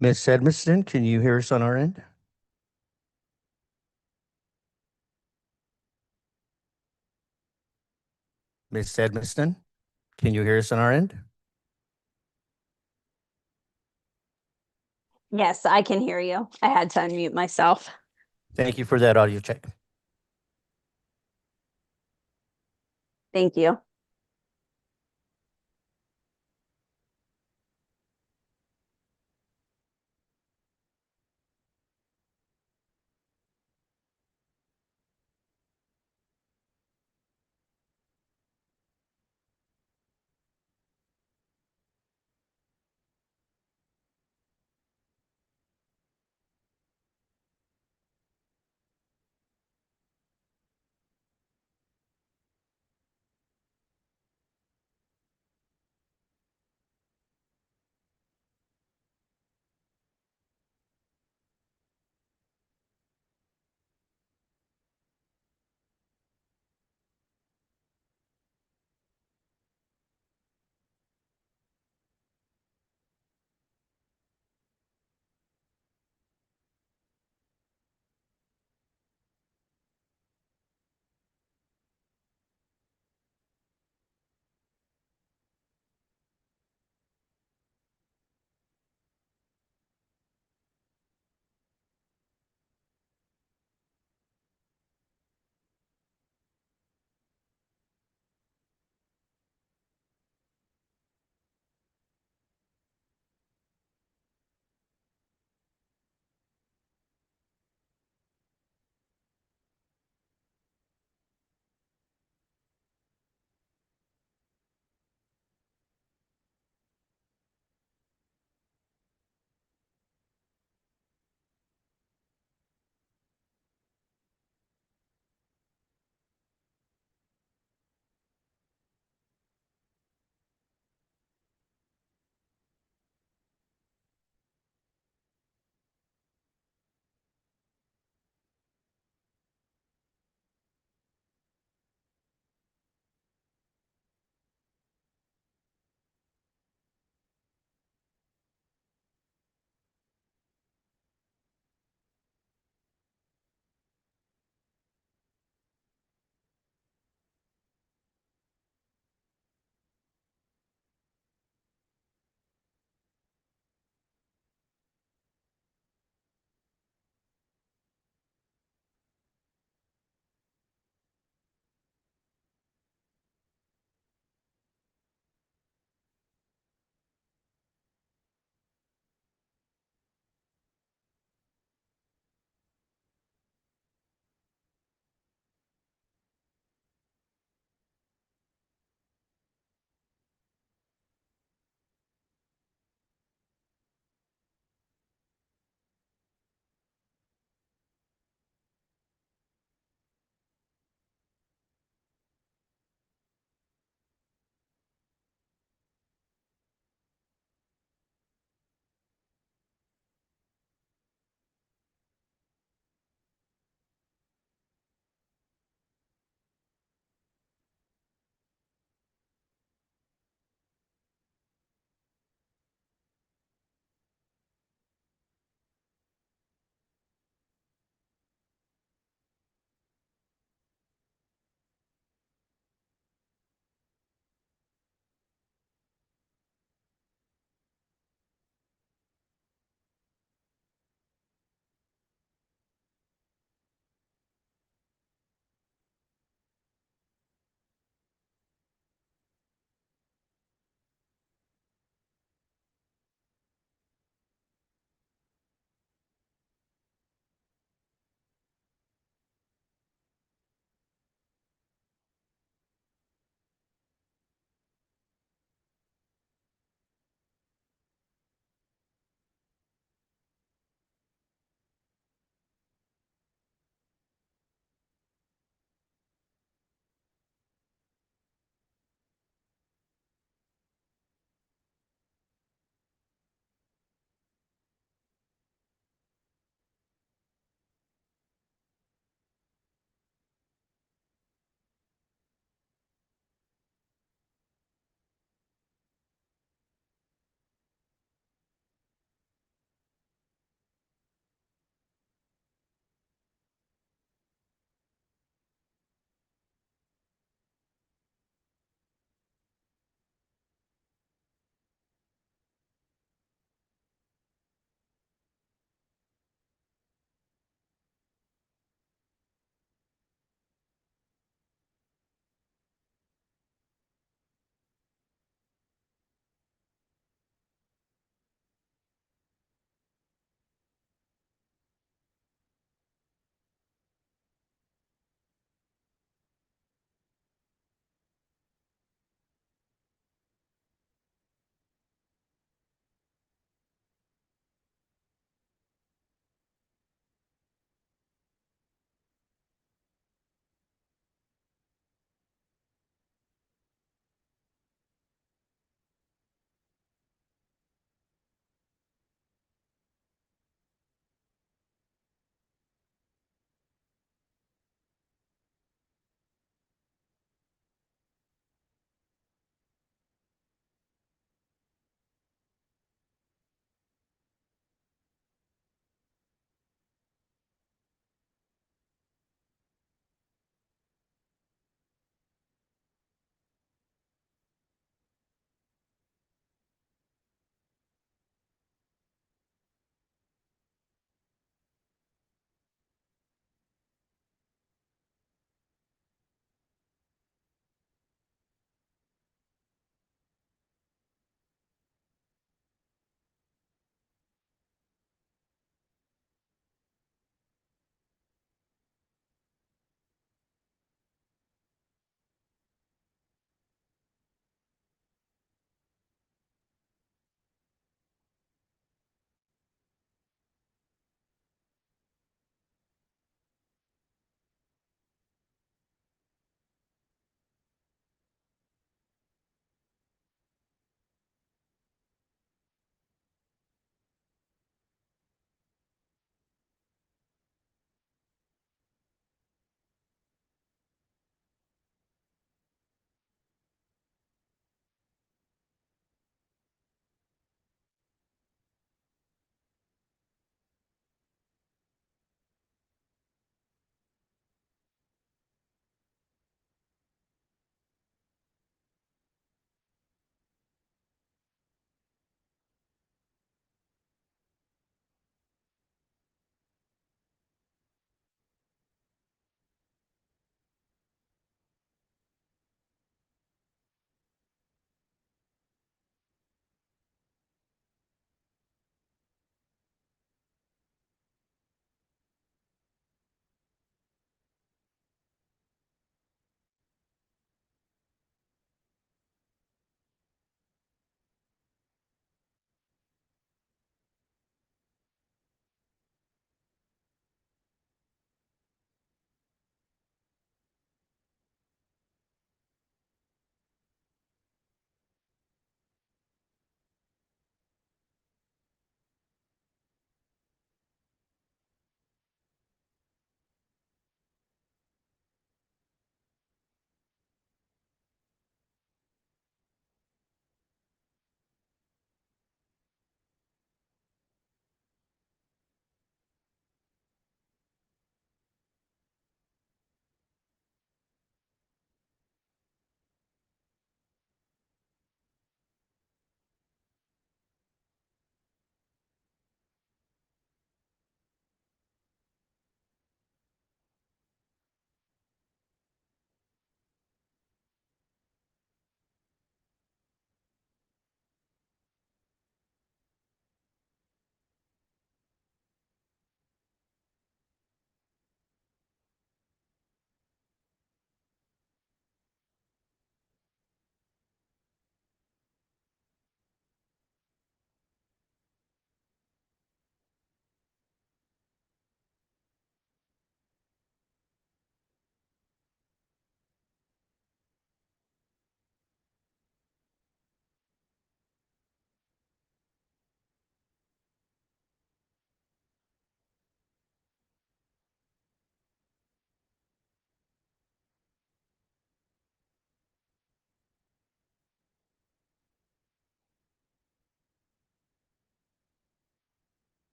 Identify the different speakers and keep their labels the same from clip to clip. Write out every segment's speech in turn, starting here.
Speaker 1: Miss Edmiston, can you hear us on our end? Miss Edmiston, can you hear us on our end?
Speaker 2: Yes, I can hear you. I had to unmute myself.
Speaker 1: Thank you for that audio check.
Speaker 2: Thank you.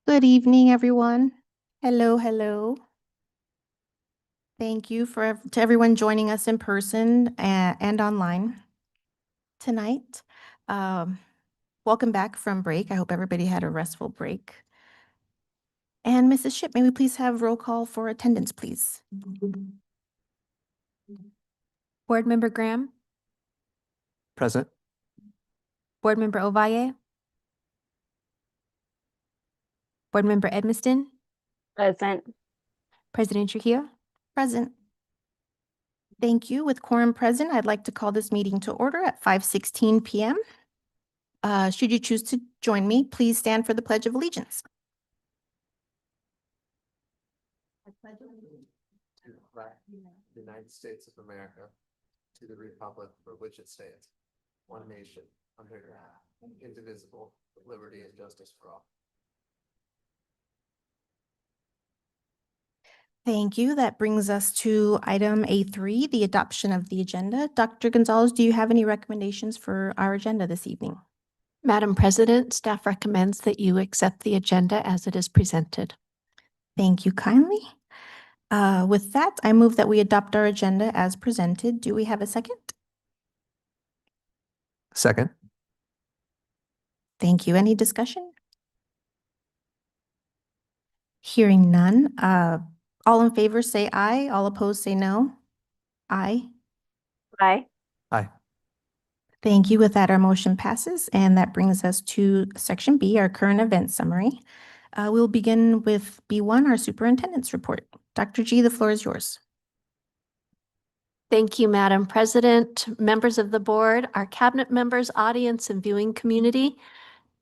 Speaker 3: Good evening, everyone. Hello, hello. Thank you to everyone joining us in person and online tonight. Welcome back from break. I hope everybody had a restful break. And Mrs. Ship, may we please have roll call for attendance, please?
Speaker 4: Board Member Graham,
Speaker 1: Present.
Speaker 4: Board Member Ovalle, Board Member Edmiston,
Speaker 2: Present.
Speaker 4: President Trujillo.
Speaker 3: Present. Thank you. With quorum present, I'd like to call this meeting to order at 5:16 p.m. Should you choose to join me, please stand for the Pledge of Allegiance.
Speaker 1: To the flag of the United States of America, to the republic for which it stands, one nation, under God, indivisible, with liberty and justice for all.
Speaker 3: Thank you. That brings us to item A3, the adoption of the agenda. Dr. Gonzalez, do you have any recommendations for our agenda this evening?
Speaker 4: Madam President, staff recommends that you accept the agenda as it is presented.
Speaker 3: Thank you kindly. With that, I move that we adopt our agenda as presented. Do we have a second?
Speaker 1: Second.
Speaker 3: Thank you. Any discussion? Hearing none. All in favor say aye. All opposed say no. Aye.
Speaker 2: Aye.
Speaker 1: Aye.
Speaker 3: Thank you. With that, our motion passes, and that brings us to Section B, our current event summary. We'll begin with B1, our superintendent's report. Dr. G, the floor is yours.
Speaker 4: Thank you, Madam President, members of the board, our cabinet members, audience, and viewing community.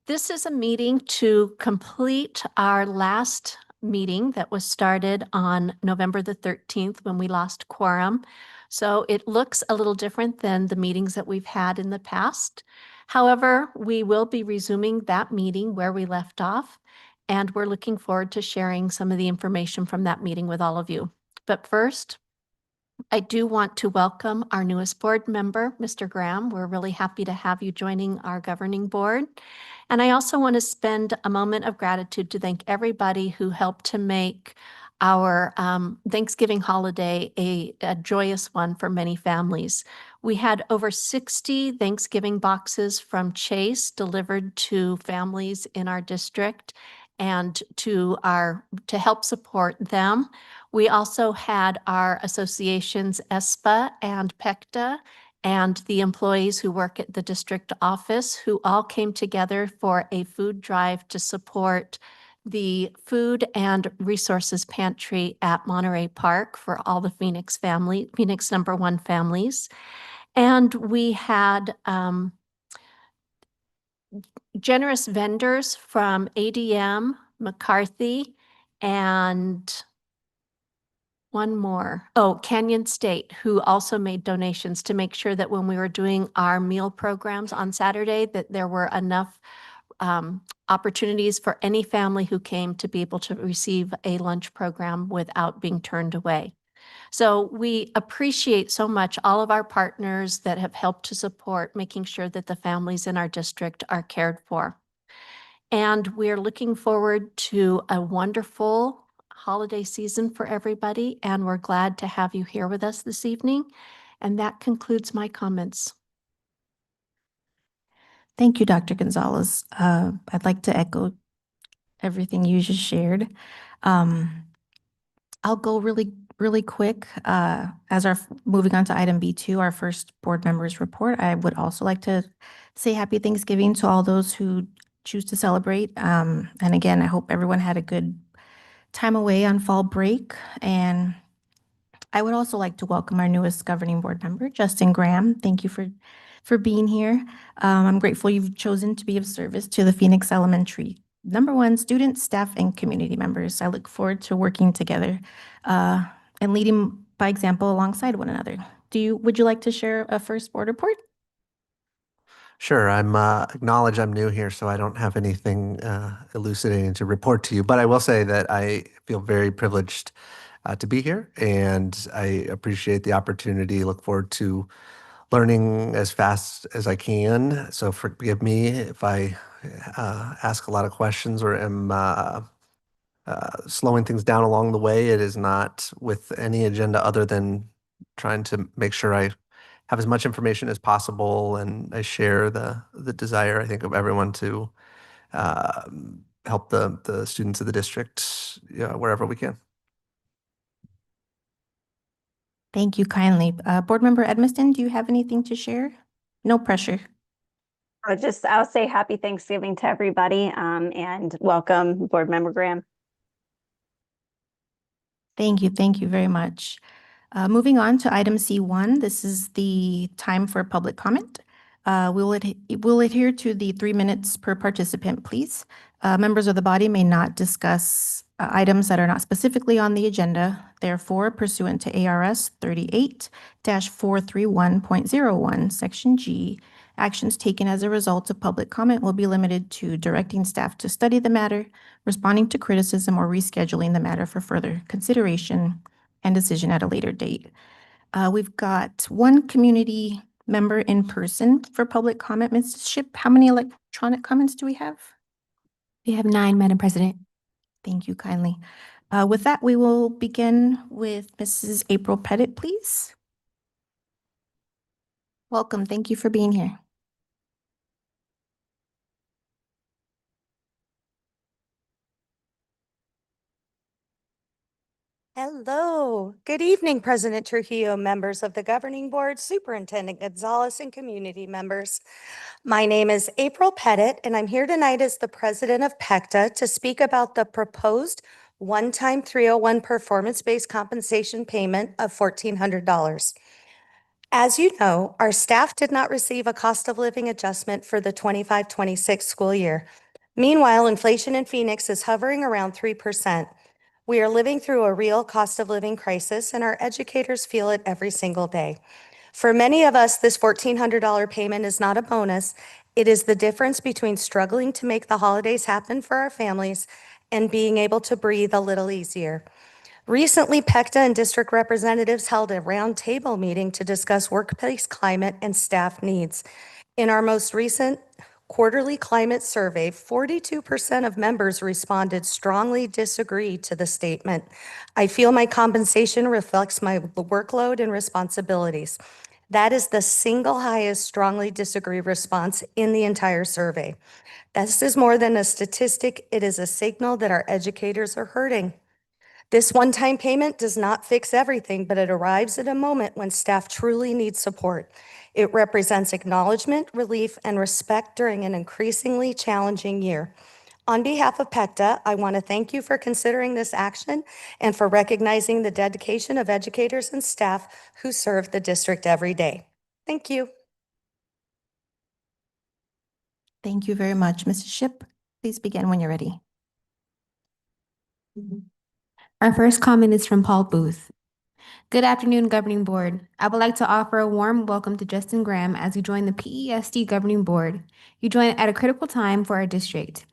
Speaker 4: This is a meeting to complete our last meeting that was started on November the 13th when we lost quorum. So it looks a little different than the meetings that we've had in the past. However, we will be resuming that meeting where we left off, and we're looking forward to sharing some of the information from that meeting with all of you. But first, I do want to welcome our newest board member, Mr. Graham. We're really happy to have you joining our governing board. And I also want to spend a moment of gratitude to thank everybody who helped to make our Thanksgiving holiday a joyous one for many families. We had over 60 Thanksgiving boxes from Chase delivered to families in our district and to help support them. We also had our associations ESPA and PECTA and the employees who work at the district office who all came together for a food drive to support the food and resources pantry at Monterey Park for all the Phoenix #1 families. And we had generous vendors from ADM, McCarthy, and one more. Oh, Canyon State, who also made donations to make sure that when we were doing our meal programs on Saturday, that there were enough opportunities for any family who came to be able to receive a lunch program without being turned away. So we appreciate so much all of our partners that have helped to support making sure that the families in our district are cared for. And we're looking forward to a wonderful holiday season for everybody, and we're glad to have you here with us this evening. And that concludes my comments.
Speaker 3: Thank you, Dr. Gonzalez. I'd like to echo everything you just shared. I'll go really quick. Moving on to item B2, our first board members report, I would also like to say happy Thanksgiving to all those who choose to celebrate. And again, I hope everyone had a good time away on fall break. And I would also like to welcome our newest governing board member, Justin Graham. Thank you for being here. I'm grateful you've chosen to be of service to the Phoenix Elementary #1 students, staff, and community members. I look forward to working together and leading by example alongside one another. Would you like to share a first board report?
Speaker 1: Sure. I'm acknowledge I'm new here, so I don't have anything elucidating to report to you. But I will say that I feel very privileged to be here, and I appreciate the opportunity. Look forward to learning as fast as I can. So forgive me if I ask a lot of questions or am slowing things down along the way. It is not with any agenda other than trying to make sure I have as much information as possible, and I share the desire, I think, of everyone to help the students of the district wherever we can.
Speaker 3: Thank you kindly. Board Member Edmiston, do you have anything to share? No pressure.
Speaker 2: I'll say happy Thanksgiving to everybody, and welcome Board Member Graham.
Speaker 3: Thank you very much. Moving on to item C1, this is the time for public comment. We'll adhere to the 3 minutes per participant, please. Members of the body may not discuss items that are not specifically on the agenda. Therefore, pursuant to ARS 38-431.01, Section G, actions taken as a result of public comment will be limited to directing staff to study the matter, responding to criticism, or rescheduling the matter for further consideration and decision at a later date. We've got one community member in person for public comment. Ms. Ship, how many electronic comments do we have?
Speaker 5: We have 9, Madam President.
Speaker 3: Thank you kindly. With that, we will begin with Mrs. April Pettit, please. Welcome. Thank you for being here.
Speaker 6: Hello. Good evening, President Trujillo, members of the Governing Board, Superintendent Gonzalez, and community members. My name is April Pettit, and I'm here tonight as the president of PECTA to speak about the proposed one-time 301 performance-based compensation payment of $1,400. As you know, our staff did not receive a cost of living adjustment for the 25-26 school year. Meanwhile, inflation in Phoenix is hovering around 3%. We are living through a real cost of living crisis, and our educators feel it every single day. For many of us, this $1,400 payment is not a bonus. It is the difference between struggling to make the holidays happen for our families and being able to breathe a little easier. Recently, PECTA and district representatives held a roundtable meeting to discuss workplace climate and staff needs. In our most recent quarterly climate survey, 42% of members responded strongly disagree to the statement. I feel my compensation reflects my workload and responsibilities. That is the single highest strongly disagree response in the entire survey. This is more than a statistic. It is a signal that our educators are hurting. This one-time payment does not fix everything, but it arrives at a moment when staff truly need support. It represents acknowledgement, relief, and respect during an increasingly challenging year. On behalf of PECTA, I want to thank you for considering this action and for recognizing the dedication of educators and staff who serve the district every day. Thank you.
Speaker 3: Thank you very much. Mrs. Ship, please begin when you're ready.
Speaker 5: Our first comment is from Paul Booth. Good afternoon, Governing Board. I would like to offer a warm welcome to Justin Graham as you join the PESD Governing Board. You join at a critical time for our district.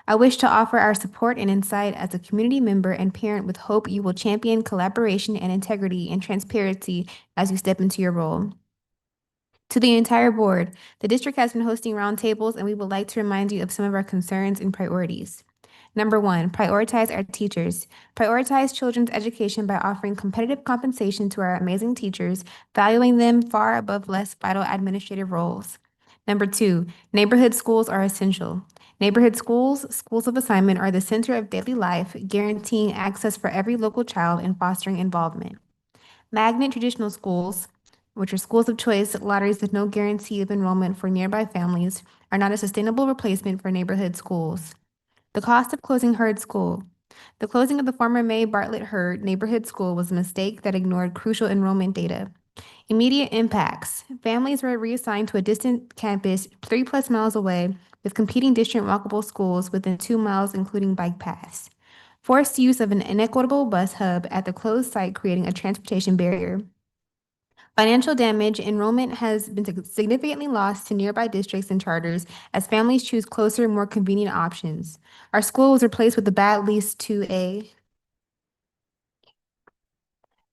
Speaker 5: I wish to offer our support and insight as a community member and parent with hope you will champion collaboration and integrity and transparency as you step into your role. To the entire board, the district has been hosting roundtables, and we would like to remind you of some of our concerns and priorities. Number 1, prioritize our teachers. Prioritize children's education by offering competitive compensation to our amazing teachers, valuing them far above less vital administrative roles. Number 2, neighborhood schools are essential. Neighborhood schools, schools of assignment, are the center of daily life, guaranteeing access for every local child and fostering involvement. Magnet traditional schools, which are schools of choice lotteries with no guarantee of enrollment for nearby families, are not a sustainable replacement for neighborhood schools. The cost of closing Hurd School. The closing of the former May Bartlett Hurd Neighborhood School was a mistake that ignored crucial enrollment data. Immediate impacts. Families were reassigned to a distant campus 3+ miles away with competing district walkable schools within 2 miles, including bike paths. Forced use of an inequitable bus hub at the closed site, creating a transportation barrier. Financial damage. Enrollment has been significantly lost to nearby districts and charters as families choose closer, more convenient options. Our school was replaced with a bad lease to a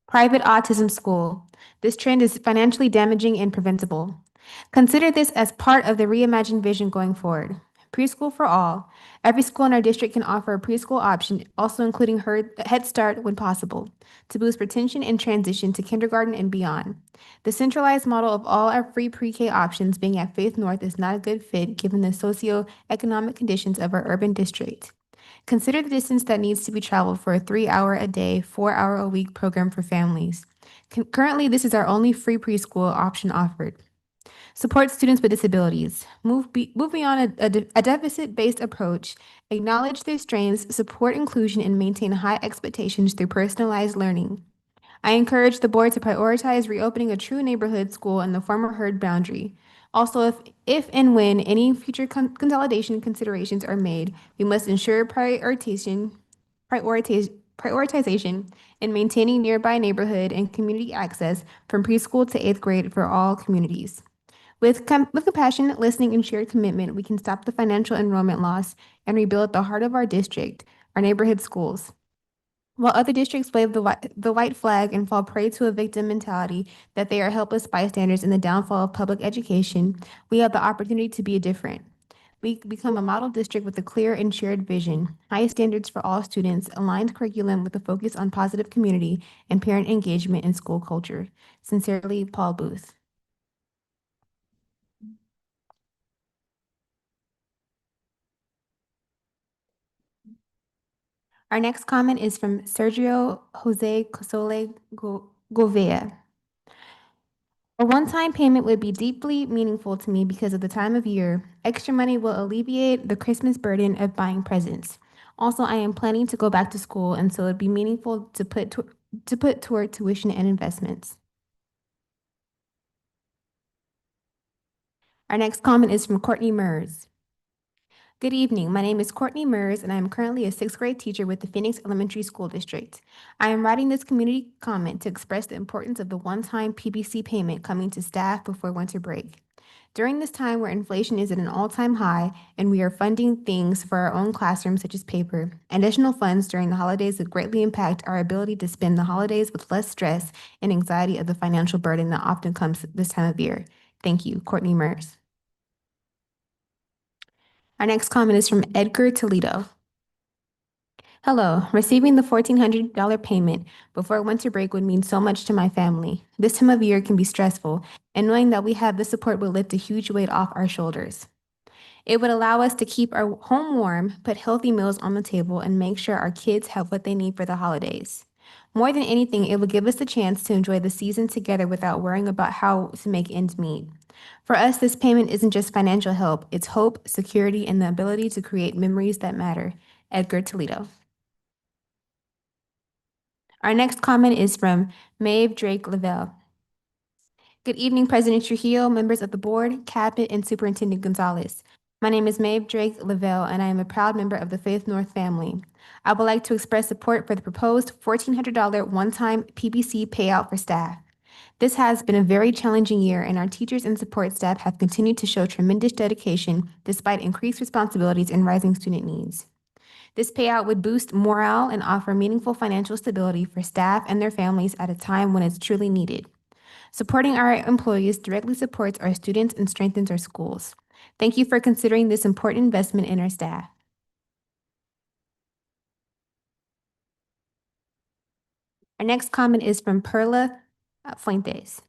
Speaker 5: private autism school. This trend is financially damaging and preventable. Consider this as part of the reimagined vision going forward. preschool for all. Every school in our district can offer a preschool option, also including Head Start when possible, to boost retention and transition to kindergarten and beyond. The centralized model of all our free pre-K options being at Faith North is not a good fit given the socioeconomic conditions of our urban district. Consider the distance that needs to be traveled for a 3-hour-a-day, 4-hour-a-week program for families. Currently, this is our only free preschool option offered. Support students with disabilities. Move beyond a deficit-based approach. Acknowledge their strengths, support inclusion, and maintain high expectations through personalized learning. I encourage the board to prioritize reopening a true neighborhood school in the former herd boundary. Also, if and when any future consolidation considerations are made, we must ensure prioritization in maintaining nearby neighborhood and community access from preschool to 8th grade for all communities. With compassion, listening, and shared commitment, we can stop the financial enrollment loss and rebuild the heart of our district, our neighborhood schools. While other districts wave the white flag and fall prey to a victim mentality that they are helpless bystanders in the downfall of public education, we have the opportunity to be different. We become a model district with a clear and shared vision, high standards for all students, aligned curriculum with a focus on positive community and parent engagement in school culture. Sincerely, Paul Booth. Our next comment is from Sergio Jose Cosole Govea. A one-time payment would be deeply meaningful to me because of the time of year. Extra money will alleviate the Christmas burden of buying presents. Also, I am planning to go back to school, and so it'd be meaningful to put toward tuition and investments. Our next comment is from Courtney Mers. Good evening. My name is Courtney Mers, and I am currently a 6th grade teacher with the Phoenix Elementary School District. I am writing this community comment to express the importance of the one-time PBC payment coming to staff before winter break. During this time where inflation is at an all-time high and we are funding things for our own classrooms such as paper, additional funds during the holidays would greatly impact our ability to spend the holidays with less stress and anxiety of the financial burden that often comes this time of year. Thank you, Courtney Mers. Our next comment is from Edgar Toledo. Hello, receiving the $1,400 payment before winter break would mean so much to my family. This time of year can be stressful, and knowing that we have this support will lift a huge weight off our shoulders. It would allow us to keep our home warm, put healthy meals on the table, and make sure our kids have what they need for the holidays. More than anything, it will give us the chance to enjoy the season together without worrying about how to make ends meet. For us, this payment isn't just financial help, it's hope, security, and the ability to create memories that matter. Edgar Toledo. Our next comment is from Maeve Drake Lavelle. Good evening, President Trujillo, members of the board, cabinet, and Superintendent Gonzalez. My name is Maeve Drake Lavelle, and I am a proud member of the Faith North family. I would like to express support for the proposed $1,400 one-time PBC payout for staff. This has been a very challenging year, and our teachers and support staff have continued to show tremendous dedication despite increased responsibilities and rising student needs. This payout would boost morale and offer meaningful financial stability for staff and their families at a time when it's truly needed. Supporting our employees directly supports our students and strengthens our schools. Thank you for considering this important investment in our staff. Our next comment is from Perla Fuentes.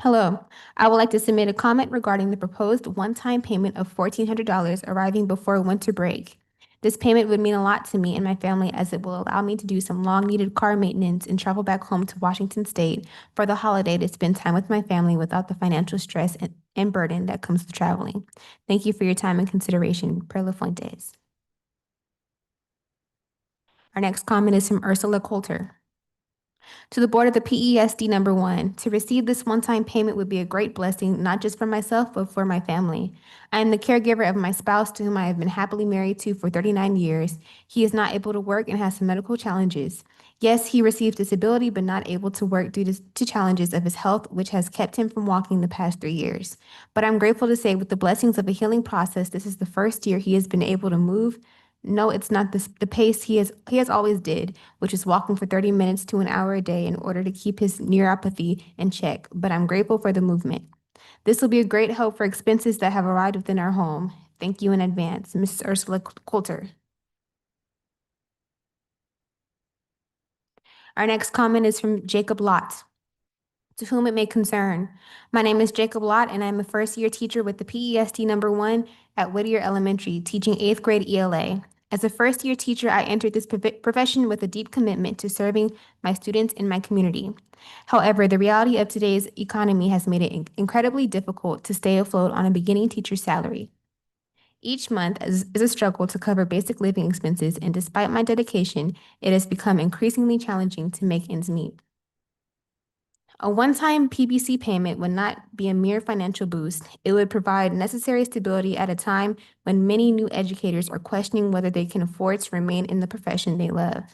Speaker 5: Hello, I would like to submit a comment regarding the proposed one-time payment of $1,400 arriving before winter break. This payment would mean a lot to me and my family as it will allow me to do some long-needed car maintenance and travel back home to Washington State for the holiday to spend time with my family without the financial stress and burden that comes with traveling. Thank you for your time and consideration, Perla Fuentes. Our next comment is from Ursula Coulter. To the board of the PESD number 1, to receive this one-time payment would be a great blessing, not just for myself, but for my family. I am the caregiver of my spouse, to whom I have been happily married to for 39 years. He is not able to work and has some medical challenges. Yes, he received disability, but not able to work due to challenges of his health, which has kept him from walking the past 3 years. But I'm grateful to say with the blessings of a healing process, this is the first year he has been able to move. No, it's not the pace he has always did, which is walking for 30 minutes to an hour a day in order to keep his neuropathy in check, but I'm grateful for the movement. This will be a great help for expenses that have arrived within our home. Thank you in advance. Mrs. Ursula Coulter. Our next comment is from Jacob Lott. To whom it may concern. My name is Jacob Lott, and I'm a first-year teacher with the PESD number 1 at Whittier Elementary, teaching 8th grade ELA. As a first-year teacher, I entered this profession with a deep commitment to serving my students in my community. However, the reality of today's economy has made it incredibly difficult to stay afloat on a beginning teacher's salary. Each month is a struggle to cover basic living expenses, and despite my dedication, it has become increasingly challenging to make ends meet. A one-time PBC payment would not be a mere financial boost. It would provide necessary stability at a time when many new educators are questioning whether they can afford to remain in the profession they love.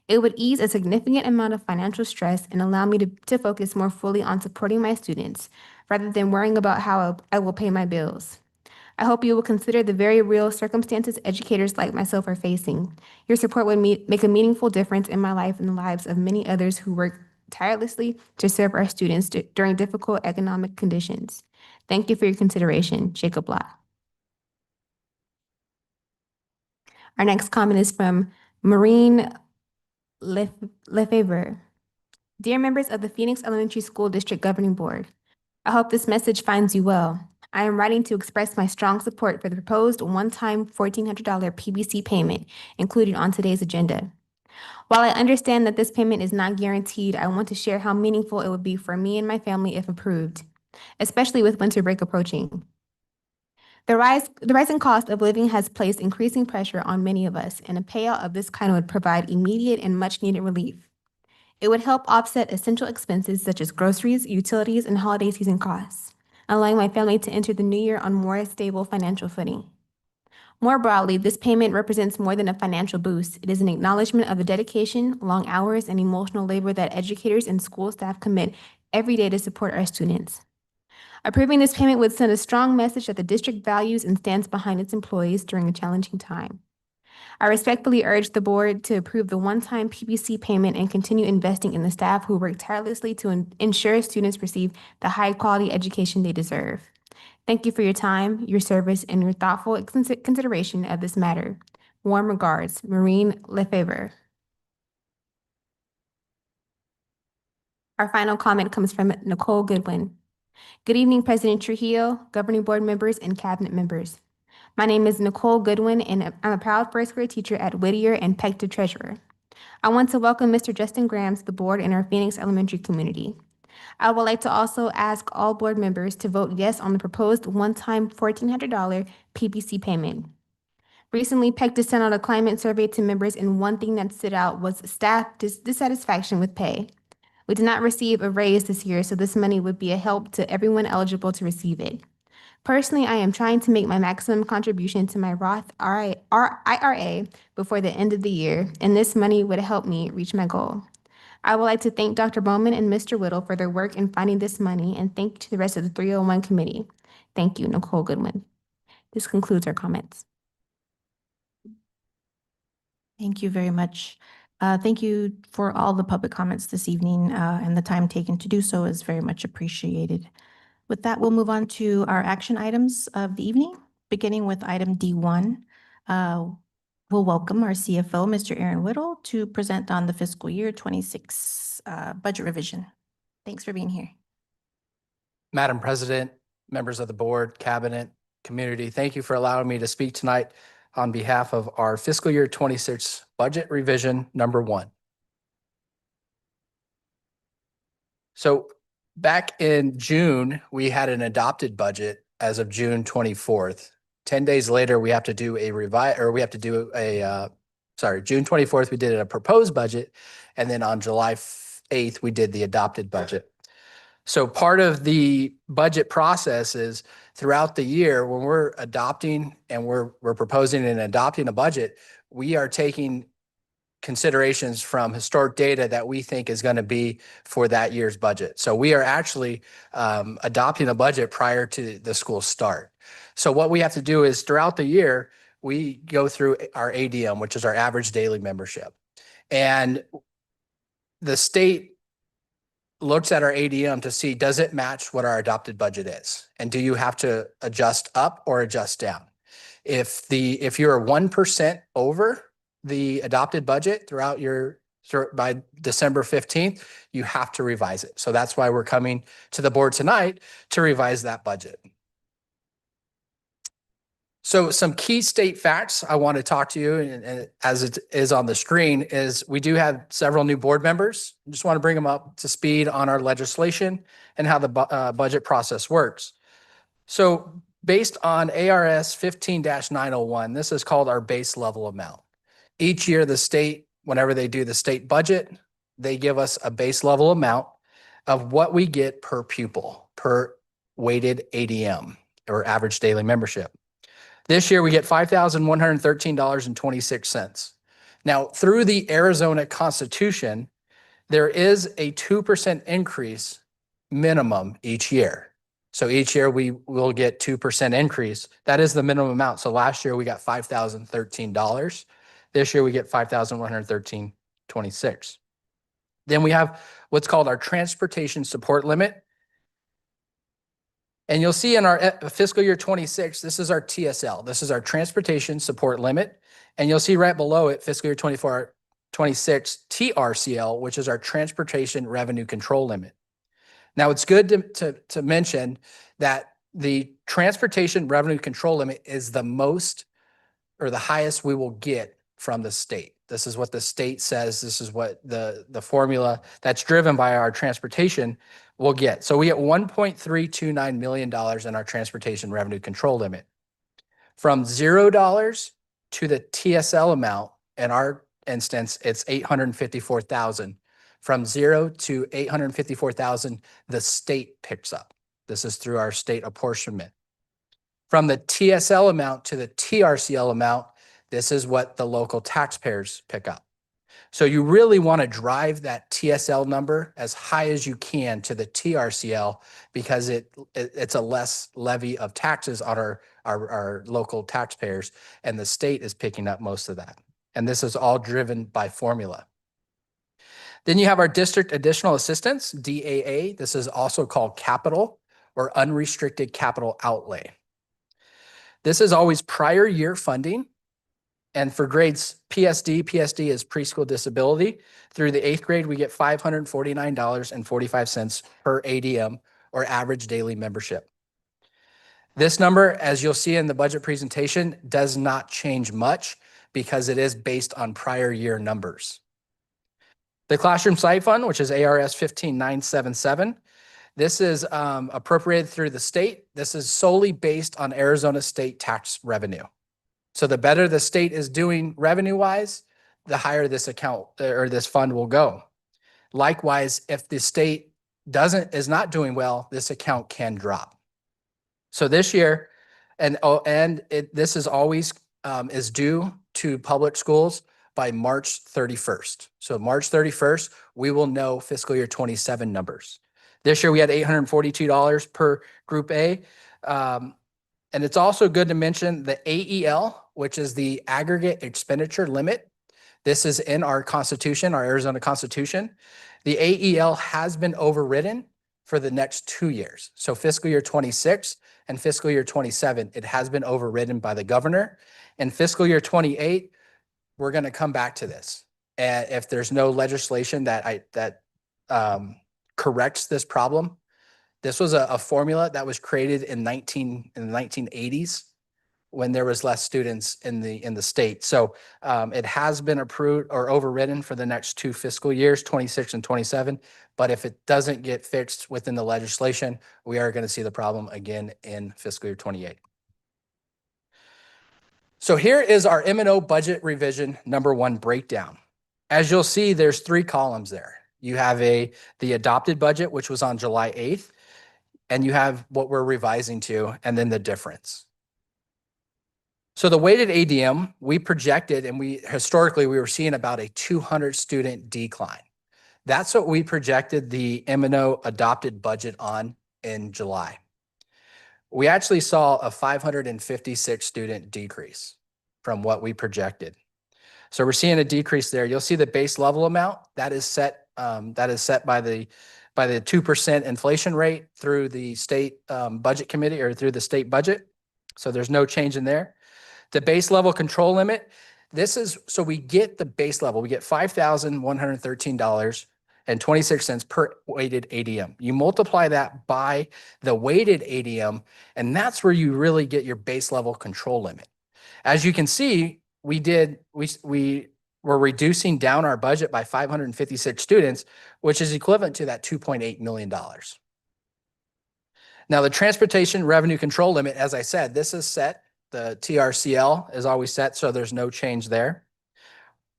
Speaker 5: It would ease a significant amount of financial stress and allow me to focus more fully on supporting my students rather than worrying about how I will pay my bills. I hope you will consider the very real circumstances educators like myself are facing. Your support would make a meaningful difference in my life and the lives of many others who work tirelessly to serve our students during difficult economic conditions. Thank you for your consideration, Jacob Lott. Our next comment is from Maureen Lefevre. Dear members of the Phoenix Elementary School District Governing Board, I hope this message finds you well. I am writing to express my strong support for the proposed one-time $1,400 PBC payment included on today's agenda. While I understand that this payment is not guaranteed, I want to share how meaningful it would be for me and my family if approved, especially with winter break approaching. The rising cost of living has placed increasing pressure on many of us, and a payout of this kind would provide immediate and much-needed relief. It would help offset essential expenses such as groceries, utilities, and holiday season costs, allowing my family to enter the new year on more stable financial footing. More broadly, this payment represents more than a financial boost. It is an acknowledgement of the dedication, long hours, and emotional labor that educators and school staff commit every day to support our students. Approving this payment would send a strong message that the district values and stands behind its employees during a challenging time. I respectfully urge the board to approve the one-time PBC payment and continue investing in the staff who work tirelessly to ensure students receive the high-quality education they deserve. Thank you for your time, your service, and your thoughtful consideration of this matter. Warm regards, Maureen Lefevre. Our final comment comes from Nicole Goodwin. Good evening, President Trujillo, governing board members, and cabinet members. My name is Nicole Goodwin, and I'm a proud first grade teacher at Whittier and PECTA treasurer. I want to welcome Mr. Justin Graham to the board in our Phoenix Elementary community. I would like to also ask all board members to vote yes on the proposed one-time $1,400 PBC payment. Recently, PECTA sent out a climate survey to members, and one thing that stood out was staff dissatisfaction with pay. We did not receive a raise this year, so this money would be a help to everyone eligible to receive it. Personally, I am trying to make my maximum contribution to my Roth IRA before the end of the year, and this money would help me reach my goal. I would like to thank Dr. Bowman and Mr. Whittle for their work in finding this money, and thank you to the rest of the 301 committee. Thank you, Nicole Goodwin. This concludes our comments.
Speaker 3: Thank you very much. Thank you for all the public comments this evening, and the time taken to do so is very much appreciated. With that, we'll move on to our action items of the evening, beginning with item D1. We'll welcome our CFO, Mr. Aaron Whittle, to present on the fiscal year 26 budget revision. Thanks for being here.
Speaker 7: Madam President, members of the board, cabinet, community, thank you for allowing me to speak tonight on behalf of our fiscal year 26 budget revision number 1. So back in June, we had an adopted budget as of June 24th. 10 days later, we have to do a June 24th, we did a proposed budget. And then on July 8th, we did the adopted budget. So part of the budget process is throughout the year, when we're adopting and we're proposing and adopting a budget, we are taking considerations from historic data that we think is going to be for that year's budget. So we are actually adopting a budget prior to the school start. So what we have to do is throughout the year, we go through our ADM, which is our average daily membership. And the state looks at our ADM to see, does it match what our adopted budget is? And do you have to adjust up or adjust down? If you're 1% over the adopted budget by December 15th, you have to revise it. So that's why we're coming to the board tonight to revise that budget. So some key state facts I want to talk to you, and as it is on the screen, is we do have several new board members. I just want to bring them up to speed on our legislation and how the budget process works. So based on ARS 15-901, this is called our base level amount. Each year, the state, whenever they do the state budget, they give us a base level amount of what we get per pupil, per weighted ADM, or average daily membership. This year, we get $5,113.26. Now, through the Arizona Constitution, there is a 2% increase minimum each year. So each year we will get 2% increase. That is the minimum amount. So last year we got $5,013. This year we get $5,113.26. Then we have what's called our transportation support limit. And you'll see in our fiscal year 26, this is our TSL. This is our transportation support limit. And you'll see right below it, fiscal year 24, 26 TRCL, which is our transportation revenue control limit. Now, it's good to mention that the transportation revenue control limit is the most or the highest we will get from the state. This is what the state says. This is what the formula that's driven by our transportation will get. So we get $1.329 million in our transportation revenue control limit. From $0 to the TSL amount, in our instance, it's $854,000. From 0 to $854,000, the state picks up. This is through our state apportionment. From the TSL amount to the TRCL amount, this is what the local taxpayers pick up. So you really want to drive that TSL number as high as you can to the TRCL, because it's a less levy of taxes on our local taxpayers, and the state is picking up most of that. And this is all driven by formula. Then you have our district additional assistance, DAA. This is also called capital or unrestricted capital outlay. This is always prior year funding. And for grades PSD is preschool disability. Through the 8th grade, we get $549.45 per ADM, or average daily membership. This number, as you'll see in the budget presentation, does not change much because it is based on prior year numbers. The Classroom Site Fund, which is ARS 15977, this is appropriated through the state. This is solely based on Arizona state tax revenue. So the better the state is doing revenue-wise, the higher this account or this fund will go. Likewise, if the state is not doing well, this account can drop. So this year, this is always is due to public schools by March 31st. So March 31st, we will know fiscal year 27 numbers. This year we had $842 per group A. And it's also good to mention the AEL, which is the aggregate expenditure limit. This is in our Constitution, our Arizona Constitution. The AEL has been overridden for the next 2 years. So fiscal year 26 and fiscal year 27, it has been overridden by the governor. In fiscal year 28, we're going to come back to this. And if there's no legislation that corrects this problem, this was a formula that was created in the 1980s when there was less students in the state. So it has been approved or overridden for the next 2 fiscal years, 26 and 27. But if it doesn't get fixed within the legislation, we are going to see the problem again in fiscal year 28. So here is our M&O budget revision number 1 breakdown. As you'll see, there's 3 columns there. You have the adopted budget, which was on July 8th, and you have what we're revising to, and then the difference. So the weighted ADM, we projected, and historically we were seeing about a 200 student decline. That's what we projected the M&O adopted budget on in July. We actually saw a 556 student decrease from what we projected. So we're seeing a decrease there. You'll see the base level amount that is set by the 2% inflation rate through the state budget committee, or through the state budget. So there's no change in there. The base level control limit, this is, so we get the base level, we get $5,113.26 per weighted ADM. You multiply that by the weighted ADM, and that's where you really get your base level control limit. As you can see, we were reducing down our budget by 556 students, which is equivalent to that $2.8 million. Now, the transportation revenue control limit, as I said, this is set. The TRCL is always set, so there's no change there.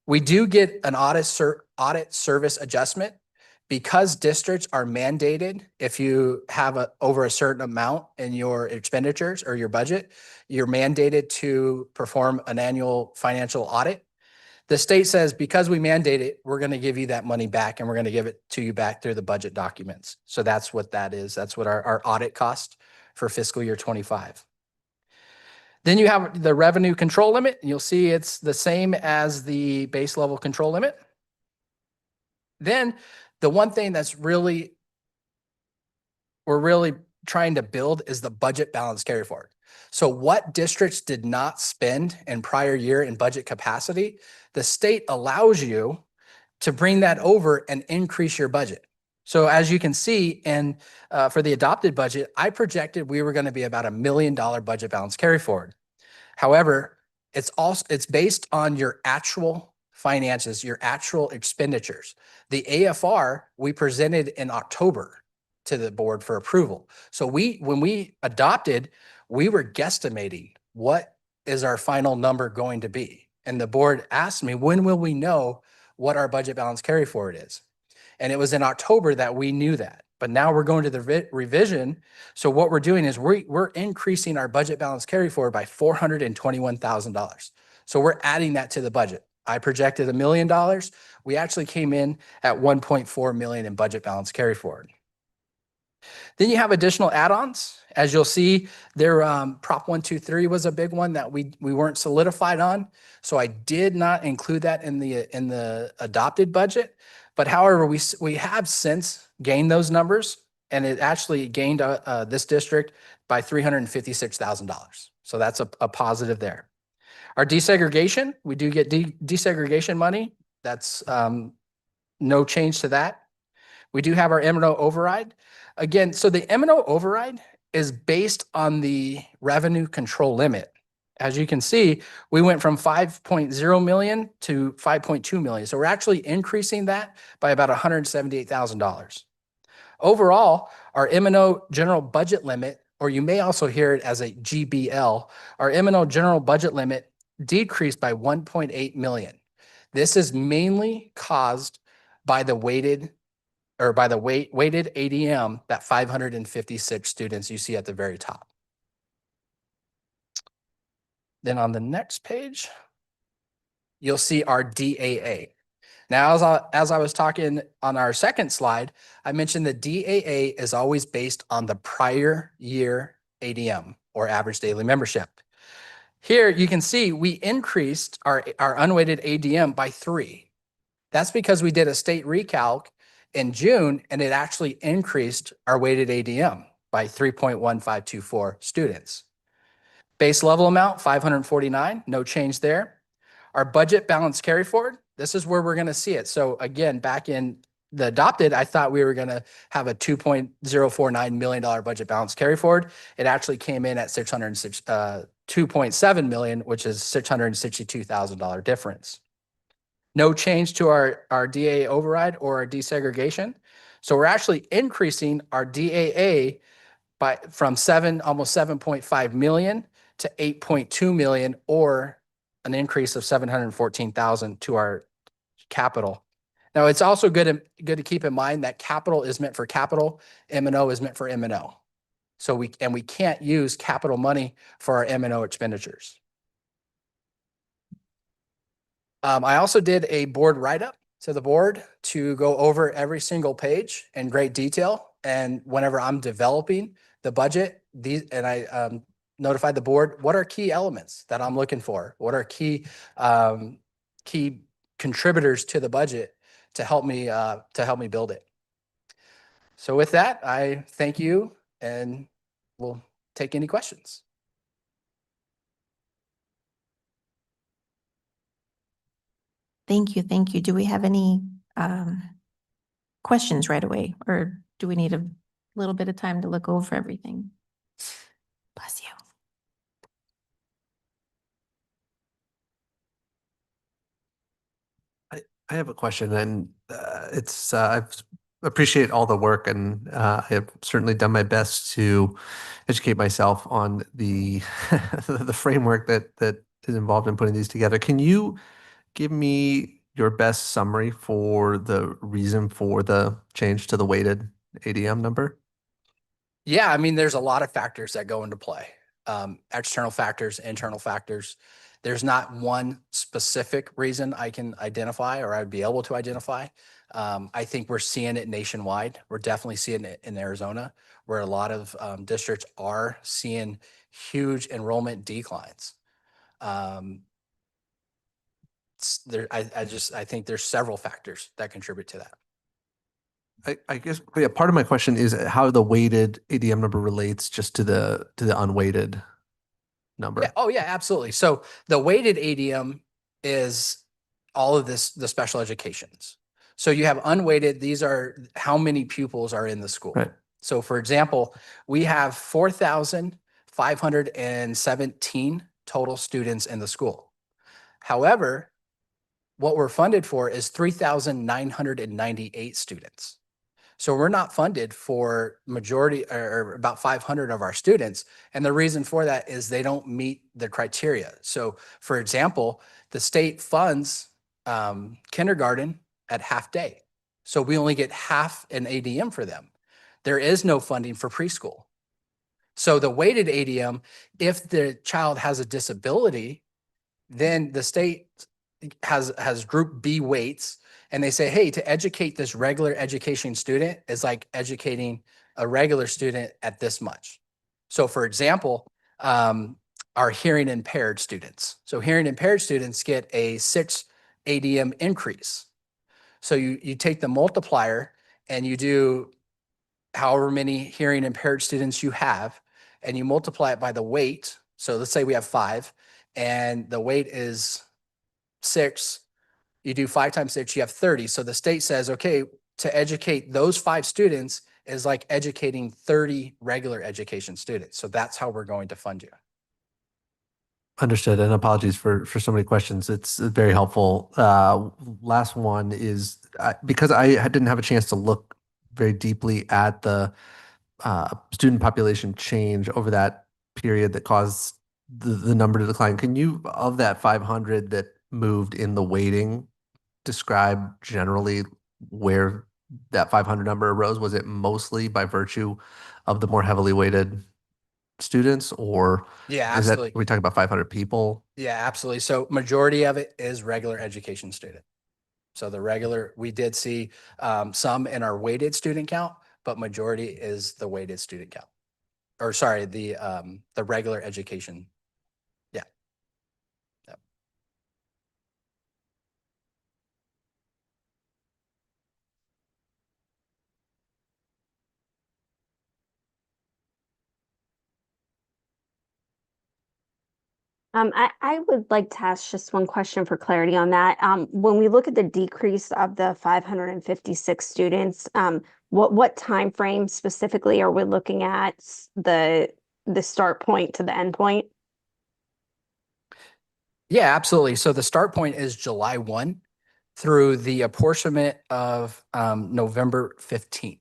Speaker 7: We do get an audit service adjustment because districts are mandated. If you have over a certain amount in your expenditures or your budget, you're mandated to perform an annual financial audit. The state says, because we mandate it, we're going to give you that money back, and we're going to give it to you back through the budget documents. So that's what that is. That's what our audit cost for fiscal year 25. Then you have the revenue control limit. You'll see it's the same as the base level control limit. Then the one thing we're really trying to build is the budget balance carry forward. So what districts did not spend in prior year in budget capacity, the state allows you to bring that over and increase your budget. So as you can see, for the adopted budget, I projected we were going to be about $1 million budget balance carry forward. However, it's based on your actual finances, your actual expenditures. The AFR we presented in October to the board for approval. So when we adopted, we were guesstimating what is our final number going to be. And the board asked me, when will we know what our budget balance carry forward is? And it was in October that we knew that. But now we're going to the revision. So what we're doing is we're increasing our budget balance carry forward by $421,000. So we're adding that to the budget. I projected $1 million. We actually came in at 1.4 million in budget balance carry forward. Then you have additional add-ons. As you'll see, there Prop 123 was a big one that we weren't solidified on. So I did not include that in the adopted budget. But however, we have since gained those numbers, and it actually gained this district by $356,000. So that's a positive there. Our desegregation, we do get desegregation money. That's no change to that. We do have our M&O override. Again, so the M&O override is based on the revenue control limit. As you can see, we went from 5.0 million to 5.2 million. So we're actually increasing that by about $178,000. Overall, our M&O general budget limit, or you may also hear it as a GBL, our M&O general budget limit decreased by 1.8 million. This is mainly caused by the weighted ADM, that 556 students you see at the very top. Then on the next page, you'll see our DAA. Now, as I was talking on our second slide, I mentioned the DAA is always based on the prior year ADM, or average daily membership. Here you can see we increased our unweighted ADM by 3. That's because we did a state recalc in June, and it actually increased our weighted ADM by 3.1524 students. Base level amount, 549, no change there. Our budget balance carry forward, this is where we're going to see it. So again, back in the adopted, I thought we were going to have a $2.049 million budget balance carry forward. It actually came in at 2.7 million, which is $662,000 difference. No change to our DAA override or our desegregation. So we're actually increasing our DAA from almost 7.5 million to 8.2 million, or an increase of 714,000 to our capital. Now, it's also good to keep in mind that capital is meant for capital, M&O is meant for M&O. So we can't use capital money for our M&O expenditures. I also did a board write-up to the board to go over every single page in great detail. And whenever I'm developing the budget, I notified the board, what are key elements that I'm looking for? What are key contributors to the budget to help me build it? So with that, I thank you, and we'll take any questions.
Speaker 3: Thank you, thank you. Do we have any questions right away, or do we need a little bit of time to look over everything? Bless you.
Speaker 1: I have a question, and I appreciate all the work, and I have certainly done my best to educate myself on the the framework that is involved in putting these together. Can you give me your best summary for the reason for the change to the weighted ADM number?
Speaker 7: Yeah, I mean, there's a lot of factors that go into play. External factors, internal factors. There's not one specific reason I can identify or I'd be able to identify. I think we're seeing it nationwide. We're definitely seeing it in Arizona, where a lot of districts are seeing huge enrollment declines. I think there's several factors that contribute to that.
Speaker 1: I guess yeah, part of my question is how the weighted ADM number relates just to the unweighted number.
Speaker 7: Yeah. Oh, yeah, absolutely. So the weighted ADM is all of the special educations. So you have unweighted, these are how many pupils are in the school.
Speaker 1: Right.
Speaker 7: So for example, we have 4,517 total students in the school. However, what we're funded for is 3,998 students. So we're not funded for majority or about 500 of our students. And the reason for that is they don't meet the criteria. So for example, the state funds kindergarten at half day. So we only get half an ADM for them. There is no funding for preschool. So the weighted ADM, if the child has a disability, then the state has group B weights, and they say, hey, to educate this regular education student is like educating a regular student at this much. So for example, our hearing impaired students. So hearing impaired students get a 6 ADM increase. So you take the multiplier and you do however many hearing impaired students you have, and you multiply it by the weight. So let's say we have 5 and the weight is 6, you do 5 times 6, you have 30. So the state says, okay, to educate those 5 students is like educating 30 regular education students. So that's how we're going to fund you.
Speaker 1: Understood, and apologies for so many questions. It's very helpful. Last one is because I didn't have a chance to look very deeply at the student population change over that period that caused the number to decline. Can you, of that 500 that moved in the weighting, describe generally where that 500 number arose? Was it mostly by virtue of the more heavily weighted students, or
Speaker 7: Yeah,
Speaker 1: is that,
Speaker 7: absolutely.
Speaker 1: are we talking about 500 people?
Speaker 7: Yeah, absolutely. So majority of it is regular education student. So the regular, we did see some in our weighted student count, but majority is the weighted student count. Or sorry, the regular education. Yeah. Yep.
Speaker 2: I would like to ask just one question for clarity on that. When we look at the decrease of the 556 students, what time frame specifically are we looking at the start point to the end point?
Speaker 7: Yeah, absolutely. So the start point is July 1 through the apportionment of November 15th.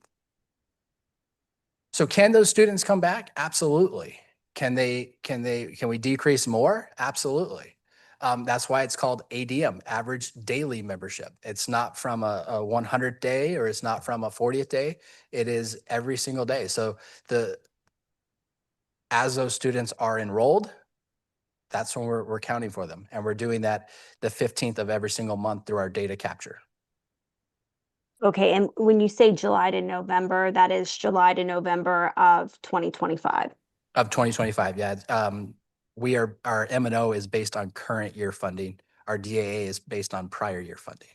Speaker 7: So can those students come back? Absolutely. Can we decrease more? Absolutely. That's why it's called ADM, average daily membership. It's not from a 100th day, or it's not from a 40th day. It is every single day. So as those students are enrolled, that's when we're counting for them. And we're doing that the 15th of every single month through our data capture.
Speaker 2: Okay, and when you say July to November, that is July to November of 2025.
Speaker 7: Of 2025, yeah. Our M&O is based on current year funding. Our DAA is based on prior year funding.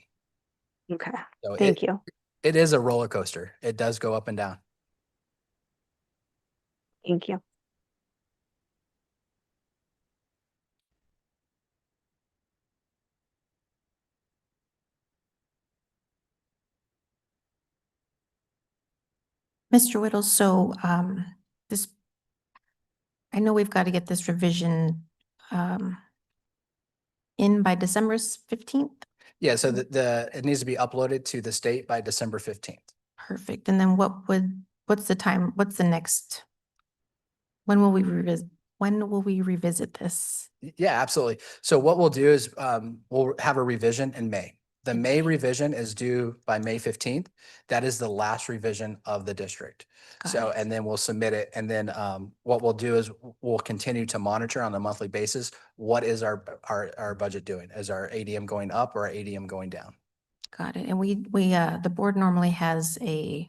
Speaker 2: Okay,
Speaker 7: So
Speaker 2: thank you.
Speaker 7: It is a roller coaster. It does go up and down.
Speaker 2: Thank you.
Speaker 3: Mr. Whittle, so this, I know we've got to get this revision in by December 15th.
Speaker 7: Yeah, so it needs to be uploaded to the state by December 15th.
Speaker 3: Perfect. And then what's the time, what's the next? When will we revisit this?
Speaker 7: Yeah, absolutely. So what we'll do is we'll have a revision in May. The May revision is due by May 15th. That is the last revision of the district.
Speaker 3: Got
Speaker 7: So,
Speaker 3: it.
Speaker 7: and then we'll submit it. And then what we'll do is we'll continue to monitor on a monthly basis. What is our budget doing? Is our ADM going up or our ADM going down?
Speaker 3: Got it. And the board normally has a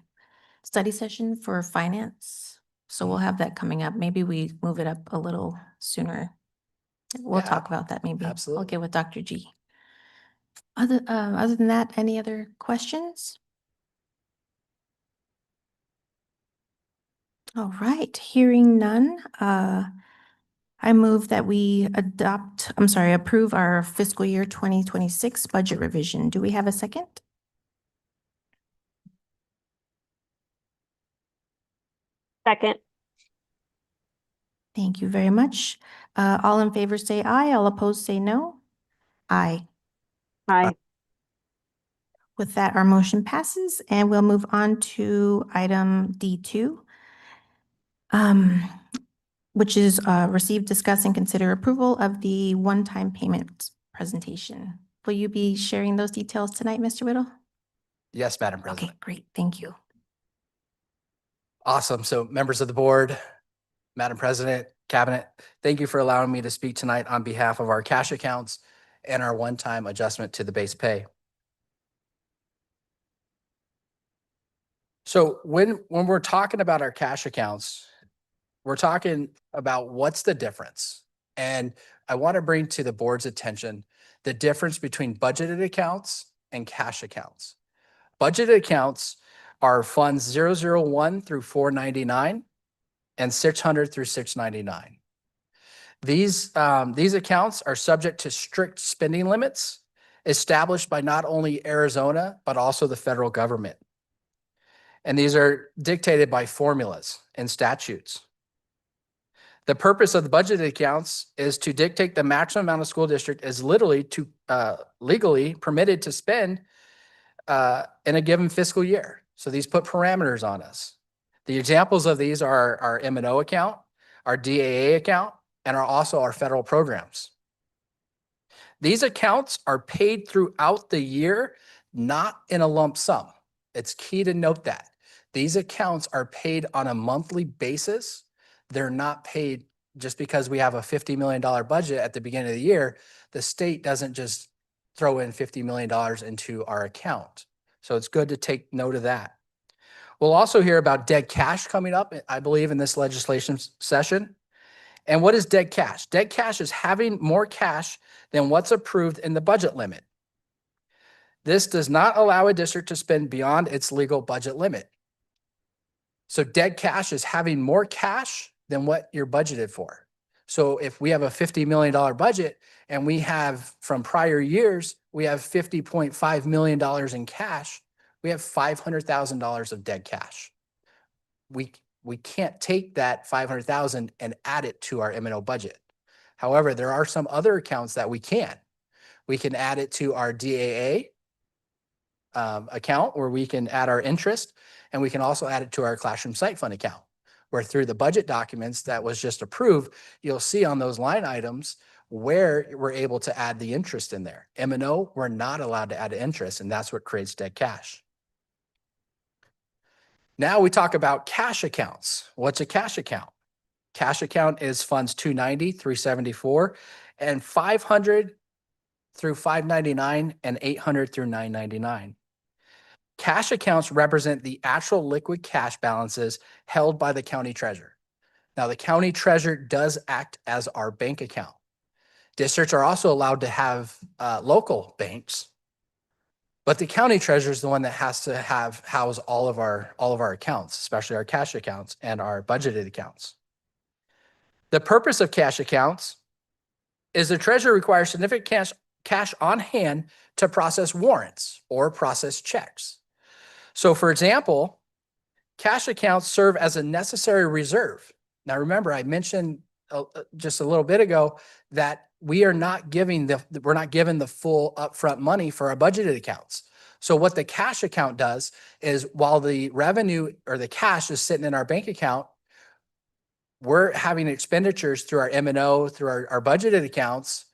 Speaker 3: study session for finance. So we'll have that coming up. Maybe we move it up a little sooner. We'll
Speaker 7: Yeah,
Speaker 3: talk about that maybe.
Speaker 7: absolutely.
Speaker 3: I'll get with Dr. G. Other than that, any other questions? All right, hearing none, I move that we approve our fiscal year 2026 budget revision. Do we have a second?
Speaker 2: Second.
Speaker 3: Thank you very much. All in favor say aye, all opposed say no. Aye.
Speaker 2: Aye.
Speaker 3: With that, our motion passes and we'll move on to item D2. Which is receive, discuss, and consider approval of the one-time payment presentation. Will you be sharing those details tonight, Mr. Whittle?
Speaker 7: Yes, Madam
Speaker 3: Okay,
Speaker 7: President.
Speaker 3: great, thank you.
Speaker 7: Awesome. So members of the board, Madam President, Cabinet, thank you for allowing me to speak tonight on behalf of our cash accounts and our one-time adjustment to the base pay. So when we're talking about our cash accounts, we're talking about what's the difference. And I want to bring to the board's attention the difference between budgeted accounts and cash accounts. Budgeted accounts are funds 001 through 499 and 600 through 699. These accounts are subject to strict spending limits established by not only Arizona, but also the federal government. And these are dictated by formulas and statutes. The purpose of the budgeted accounts is to dictate the maximum amount of school district is literally to legally permitted to spend in a given fiscal year. So these put parameters on us. The examples of these are our M&O account, our DAA account, and also our federal programs. These accounts are paid throughout the year, not in a lump sum. It's key to note that. These accounts are paid on a monthly basis. They're not paid just because we have a $50 million budget at the beginning of the year. The state doesn't just throw in $50 million into our account. So it's good to take note of that. We'll also hear about dead cash coming up, I believe, in this legislation session. And what is dead cash? Dead cash is having more cash than what's approved in the budget limit. This does not allow a district to spend beyond its legal budget limit. So dead cash is having more cash than what you're budgeted for. So if we have a $50 million budget and we have from prior years, we have $50.5 million in cash, we have $500,000 of dead cash. We can't take that $500,000 and add it to our M&O budget. However, there are some other accounts that we can. We can add it to our DAA account where we can add our interest, and we can also add it to our classroom site fund account, where through the budget documents that was just approved, you'll see on those line items where we're able to add the interest in there. M&O, we're not allowed to add interest, and that's what creates dead cash. Now we talk about cash accounts. What's a cash account? Cash account is funds 290, 374, and 500 through 599, and 800 through 999. Cash accounts represent the actual liquid cash balances held by the county treasurer. Now, the county treasurer does act as our bank account. Districts are also allowed to have local banks, but the county treasurer is the one that has to house all of our accounts, especially our cash accounts and our budgeted accounts. The purpose of cash accounts is the treasurer requires significant cash on hand to process warrants or process checks. So for example, Cash accounts serve as a necessary reserve. Now, remember, I mentioned just a little bit ago that we're not given the full upfront money for our budgeted accounts. So what the cash account does is while the revenue or the cash is sitting in our bank account, we're having expenditures through our M&O, through our budgeted accounts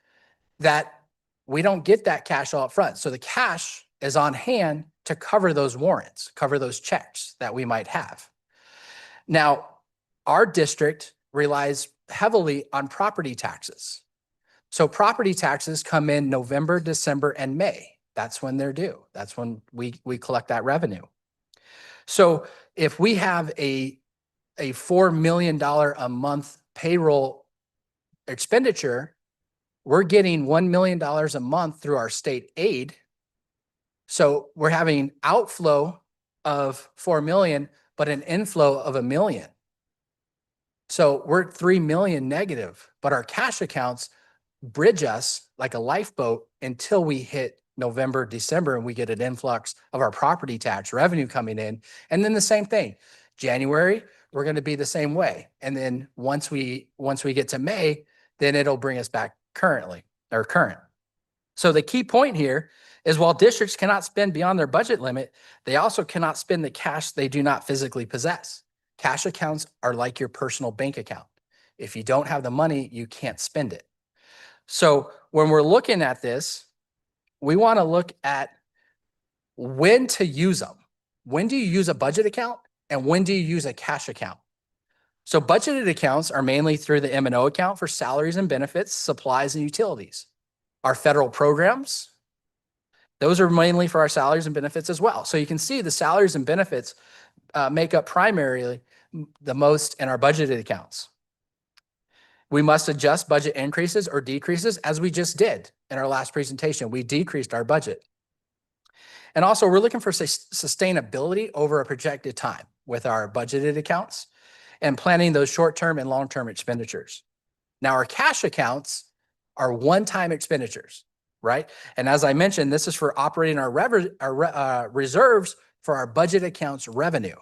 Speaker 7: that we don't get that cash all up front. So the cash is on hand to cover those warrants, cover those checks that we might have. Now, our district relies heavily on property taxes. So property taxes come in November, December, and May. That's when they're due. That's when we collect that revenue. So if we have a $4 million a month payroll expenditure, we're getting $1 million a month through our state aid. So we're having outflow of 4 million, but an inflow of $1 million. So we're 3 million negative, but our cash accounts bridge us like a lifeboat until we hit November, December, and we get an influx of our property tax revenue coming in. And then the same thing, January, we're going to be the same way. And then once we get to May, then it'll bring us back current. So the key point here is while districts cannot spend beyond their budget limit, they also cannot spend the cash they do not physically possess. Cash accounts are like your personal bank account. If you don't have the money, you can't spend it. So when we're looking at this, we want to look at when to use them. When do you use a budget account and when do you use a cash account? So budgeted accounts are mainly through the M&O account for salaries and benefits, supplies and utilities. Our federal programs, those are mainly for our salaries and benefits as well. So you can see the salaries and benefits make up primarily the most in our budgeted accounts. We must adjust budget increases or decreases as we just did in our last presentation. We decreased our budget. And also we're looking for sustainability over a projected time with our budgeted accounts and planning those short-term and long-term expenditures. Now our cash accounts are one-time expenditures, right? And as I mentioned, this is for operating our reserves for our budget accounts revenue.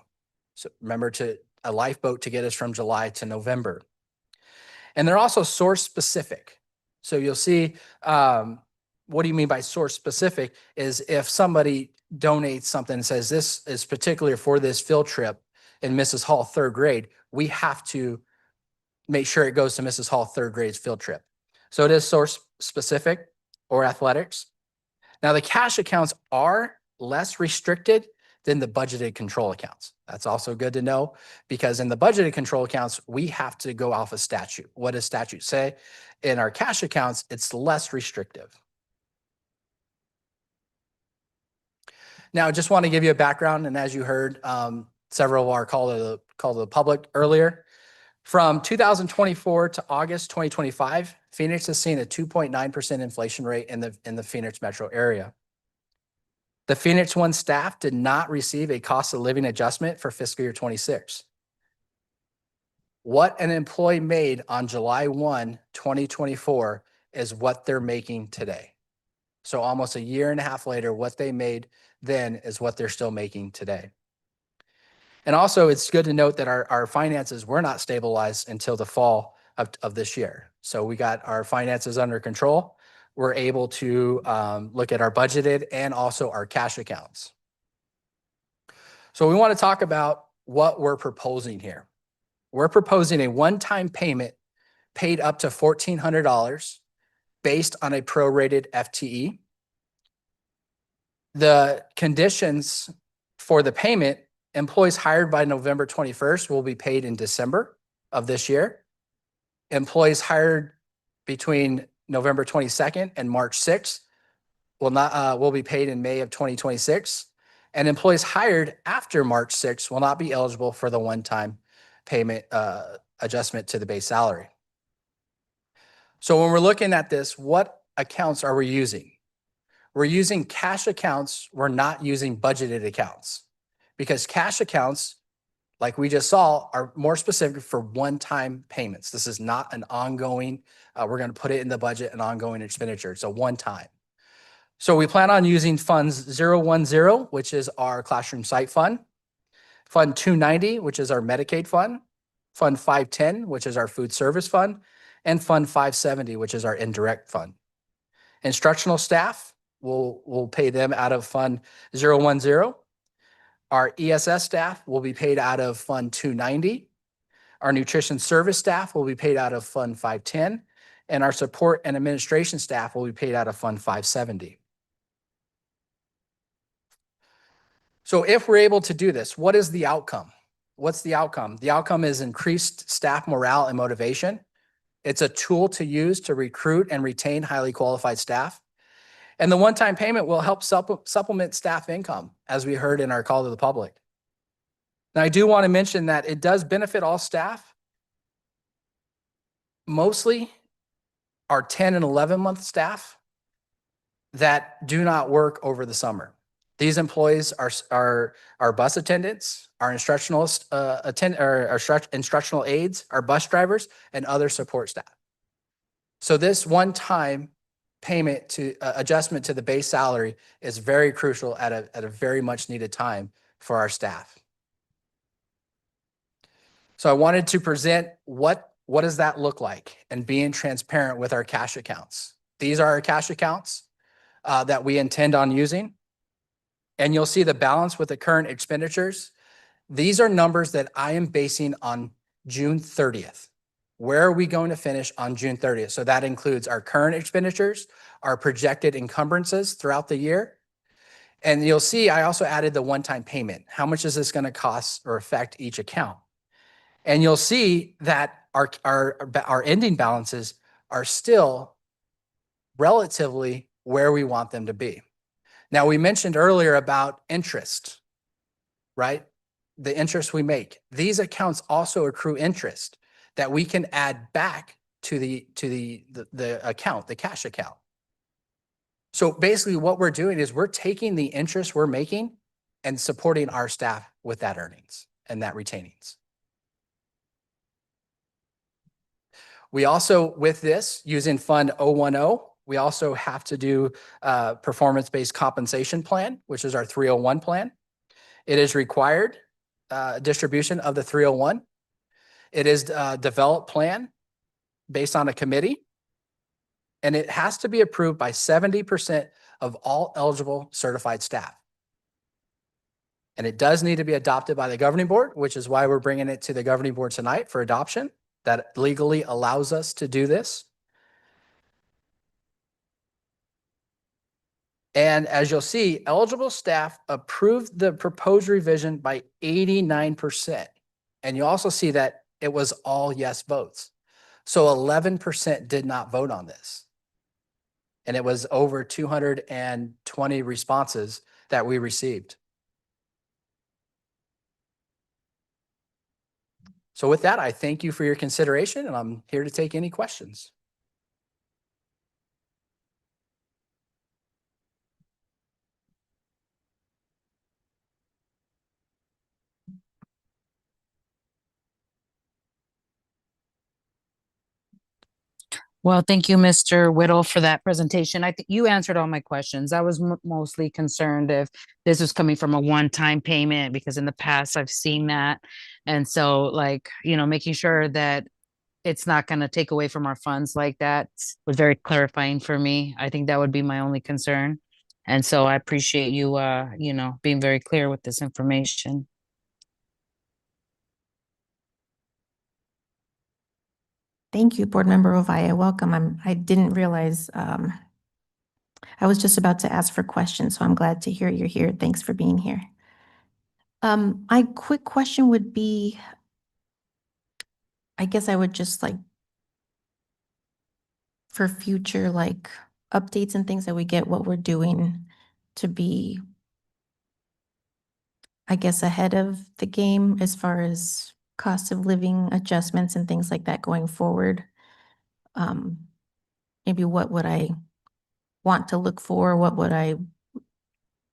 Speaker 7: So remember, a lifeboat to get us from July to November. And they're also source specific. So you'll see, what do you mean by source specific is if somebody donates something and says this is particular for this field trip in Mrs. Hall 3rd grade, we have to make sure it goes to Mrs. Hall 3rd grade's field trip. So it is source specific or athletics. Now the cash accounts are less restricted than the budgeted control accounts. That's also good to know because in the budgeted control accounts, we have to go off of statute. What does statute say? In our cash accounts, it's less restrictive. Now, I just want to give you a background. And as you heard, several of our call to the public earlier, from 2024 to August 2025, Phoenix has seen a 2.9% inflation rate in the Phoenix metro area. The Phoenix One staff did not receive a cost of living adjustment for fiscal year 26. What an employee made on July 1, 2024 is what they're making today. So almost a year and a half later, what they made then is what they're still making today. And also it's good to note that our finances were not stabilized until the fall of this year. So we got our finances under control. We're able to look at our budgeted and also our cash accounts. So we want to talk about what we're proposing here. We're proposing a one-time payment paid up to $1,400 based on a prorated FTE. The conditions for the payment, employees hired by November 21st will be paid in December of this year. Employees hired between November 22nd and March 6th will be paid in May of 2026. And employees hired after March 6th will not be eligible for the one-time payment adjustment to the base salary. So when we're looking at this, what accounts are we using? We're using cash accounts. We're not using budgeted accounts because cash accounts, like we just saw, are more specific for one-time payments. This is not an ongoing, we're going to put it in the budget, an ongoing expenditure. It's a one-time. So we plan on using funds 010, which is our classroom site fund, Fund 290, which is our Medicaid fund, Fund 510, which is our food service fund, and Fund 570, which is our indirect fund. Instructional staff, we'll pay them out of Fund 010. Our ESS staff will be paid out of Fund 290. Our nutrition service staff will be paid out of Fund 510, and our support and administration staff will be paid out of Fund 570. So if we're able to do this, what is the outcome? What's the outcome? The outcome is increased staff morale and motivation. It's a tool to use to recruit and retain highly qualified staff. And the one-time payment will help supplement staff income, as we heard in our call to the public. Now, I do want to mention that it does benefit all staff. Mostly our 10 and 11-month staff that do not work over the summer. These employees are our bus attendants, our instructional instructional aides, our bus drivers, and other support staff. So this one-time payment to adjustment to the base salary is very crucial at a very much needed time for our staff. So I wanted to present what does that look like, and being transparent with our cash accounts. These are our cash accounts that we intend on using. And you'll see the balance with the current expenditures. These are numbers that I am basing on June 30th. Where are we going to finish on June 30th? So that includes our current expenditures, our projected encumbrances throughout the year. And you'll see I also added the one-time payment. How much is this going to cost or affect each account? And you'll see that our ending balances are still relatively where we want them to be. Now, we mentioned earlier about interest, right? The interest we make. These accounts also accrue interest that we can add back to the account, the cash account. So basically what we're doing is we're taking the interest we're making and supporting our staff with that earnings and that retainings. We also, with this, using Fund 010, we also have to do a performance-based compensation plan, which is our 301 plan. It is required distribution of the 301. It is a developed plan based on a committee, and it has to be approved by 70% of all eligible certified staff. And it does need to be adopted by the governing board, which is why we're bringing it to the governing board tonight for adoption. That legally allows us to do this. And as you'll see, eligible staff approved the proposed revision by 89%. And you also see that it was all yes votes. So 11% did not vote on this. And it was over 220 responses that we received. So with that, I thank you for your consideration, and I'm here to take any questions.
Speaker 8: Well, thank you, Mr. Whittle, for that presentation. I think you answered all my questions. I was mostly concerned if this was coming from a one-time payment, because in the past I've seen that. And so, like, making sure that it's not going to take away from our funds like that was very clarifying for me. I think that would be my only concern. And so I appreciate you, being very clear with this information.
Speaker 3: Thank you, Board Member Ovaya. Welcome. I didn't realize, I was just about to ask for questions, so I'm glad to hear you're here. Thanks for being here. My quick question would be, I guess I would just like, for future like updates and things that we get, what we're doing to be, I guess, ahead of the game as far as cost of living adjustments and things like that going forward. Maybe what would I want to look for? What would I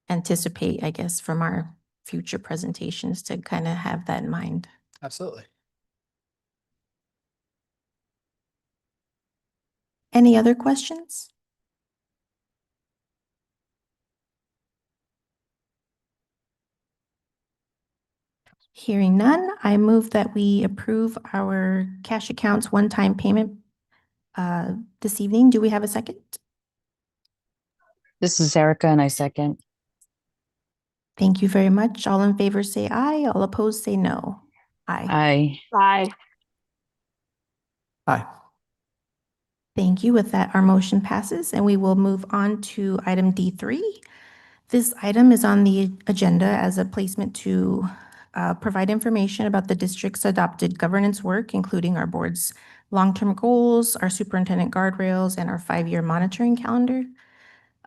Speaker 3: anticipate, I guess, from our future presentations to kind of have that in mind?
Speaker 7: Absolutely.
Speaker 3: Any other questions? Hearing none, I move that we approve our cash accounts one-time payment this evening. Do we have a second?
Speaker 8: This is Erica and I second.
Speaker 3: Thank you very much. All in favor say aye. All opposed say no. Aye.
Speaker 8: Aye.
Speaker 2: Aye.
Speaker 1: Aye.
Speaker 3: Thank you. With that, our motion passes and we will move on to item D3. This item is on the agenda as a placement to provide information about the district's adopted governance work, including our board's long-term goals, our superintendent guardrails, and our 5-year monitoring calendar.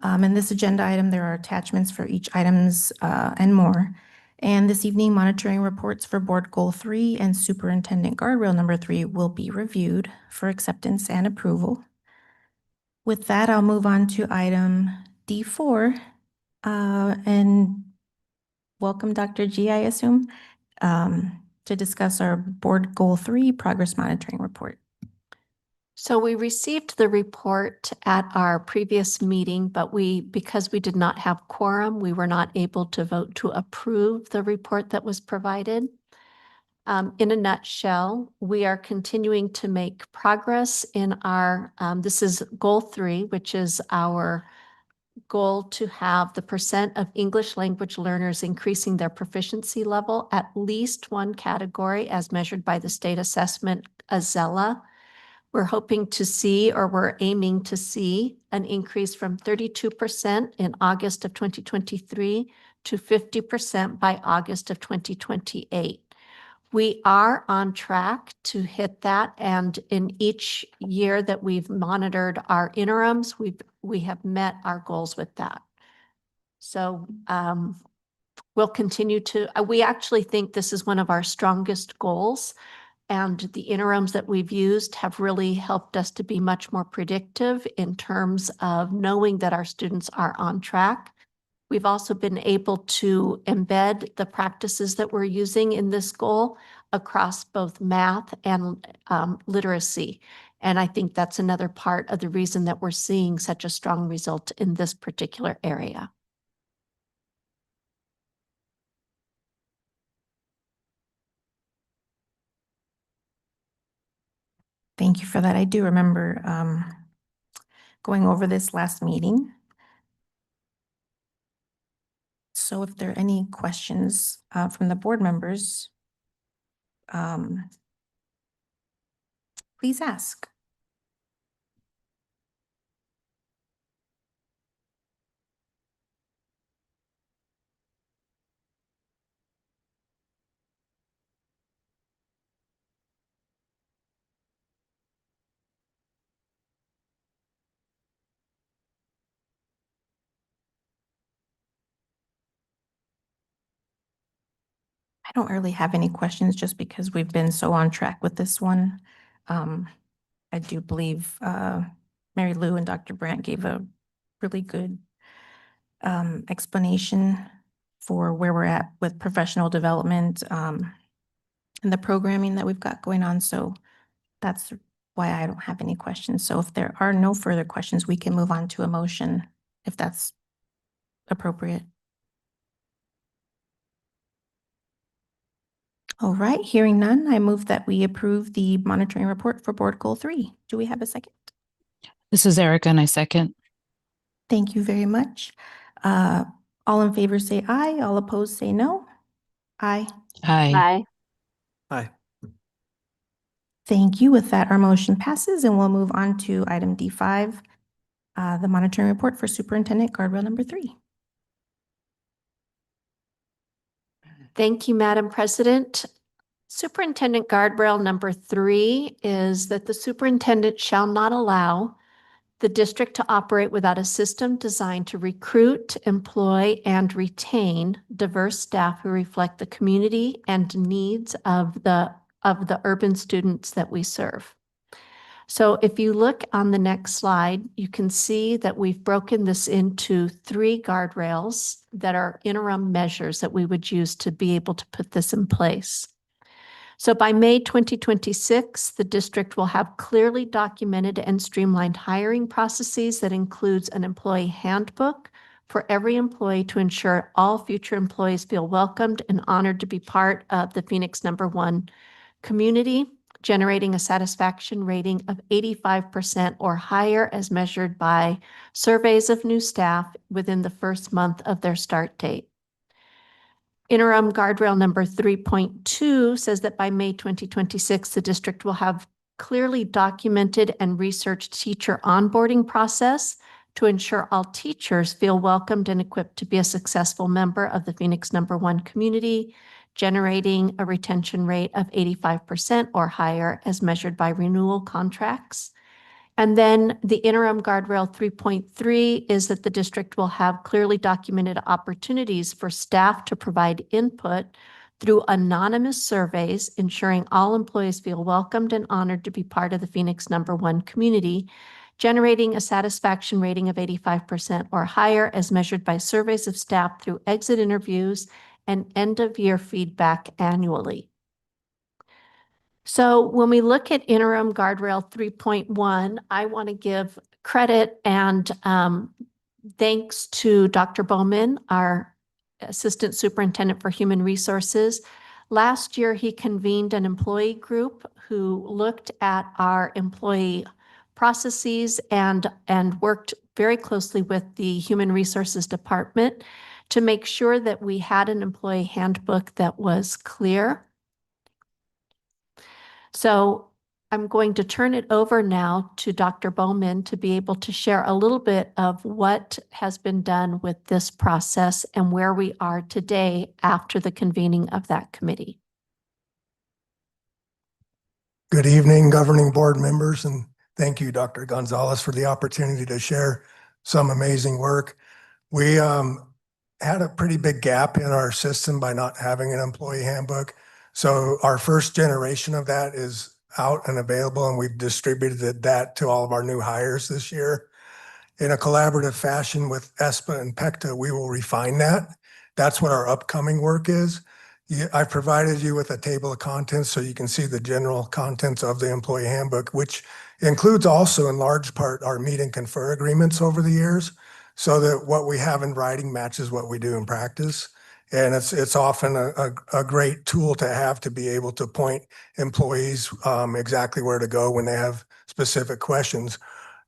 Speaker 3: In this agenda item, there are attachments for each items and more. And this evening, monitoring reports for Board Goal 3 and Superintendent Guardrail number 3 will be reviewed for acceptance and approval. With that, I'll move on to item D4 and welcome Dr. G, I assume, to discuss our Board Goal 3 progress monitoring report.
Speaker 4: So we received the report at our previous meeting, but because we did not have quorum, we were not able to vote to approve the report that was provided. In a nutshell, we are continuing to make progress in our, this is Goal 3, which is our goal to have the percent of English language learners increasing their proficiency level at least one category as measured by the state assessment AZELA. We're hoping to see, or we're aiming to see, an increase from 32% in August of 2023 to 50% by August of 2028. We are on track to hit that, and in each year that we've monitored our interims, we have met our goals with that. So we'll continue to, we actually think this is one of our strongest goals. And the interims that we've used have really helped us to be much more predictive in terms of knowing that our students are on track. We've also been able to embed the practices that we're using in this goal across both math and literacy. And I think that's another part of the reason that we're seeing such a strong result in this particular area.
Speaker 3: Thank you for that. I do remember going over this last meeting. So if there are any questions from the board members, please ask. I don't really have any questions just because we've been so on track with this one. I do believe Mary Lou and Dr. Brandt gave a really good explanation for where we're at with professional development and the programming that we've got going on. So that's why I don't have any questions. So if there are no further questions, we can move on to a motion if that's appropriate. All right, hearing none, I move that we approve the monitoring report for Board Goal 3. Do we have a second?
Speaker 8: This is Erica and I second.
Speaker 3: Thank you very much. All in favor say aye. All opposed say no. Aye.
Speaker 8: Aye.
Speaker 2: Aye.
Speaker 1: Aye.
Speaker 3: Thank you. With that, our motion passes and we'll move on to item D5, the monitoring report for Superintendent Guardrail number 3.
Speaker 4: Thank you, Madam President. Superintendent Guardrail number 3 is that the superintendent shall not allow the district to operate without a system designed to recruit, employ, and retain diverse staff who reflect the community and needs of the urban students that we serve. So if you look on the next slide, you can see that we've broken this into 3 guardrails that are interim measures that we would use to be able to put this in place. So by May 2026, the district will have clearly documented and streamlined hiring processes that includes an employee handbook, for every employee to ensure all future employees feel welcomed and honored to be part of the Phoenix #1 community, generating a satisfaction rating of 85% or higher as measured by surveys of new staff within the first month of their start date. Interim guardrail number 3.2 says that by May 2026, the district will have clearly documented and researched teacher onboarding process to ensure all teachers feel welcomed and equipped to be a successful member of the Phoenix #1 community, generating a retention rate of 85% or higher as measured by renewal contracts. And then the interim guardrail 3.3 is that the district will have clearly documented opportunities for staff to provide input through anonymous surveys, ensuring all employees feel welcomed and honored to be part of the Phoenix #1 community, generating a satisfaction rating of 85% or higher as measured by surveys of staff through exit interviews and end-of-year feedback annually. So when we look at interim guardrail 3.1, I want to give credit and thanks to Dr. Bowman, our Assistant Superintendent for Human Resources. Last year, he convened an employee group who looked at our employee processes and worked very closely with the Human Resources Department to make sure that we had an employee handbook that was clear. So I'm going to turn it over now to Dr. Bowman to be able to share a little bit of what has been done with this process and where we are today after the convening of that committee.
Speaker 9: Good evening, governing board members, and thank you, Dr. Gonzalez, for the opportunity to share some amazing work. We had a pretty big gap in our system by not having an employee handbook. So our first generation of that is out and available, and we've distributed that to all of our new hires this year. In a collaborative fashion with ESPA and PECTA, we will refine that. That's what our upcoming work is. I've provided you with a table of contents so you can see the general contents of the employee handbook, which includes also in large part our meet and confer agreements over the years, so that what we have in writing matches what we do in practice. And it's often a great tool to have to be able to point employees exactly where to go when they have specific questions.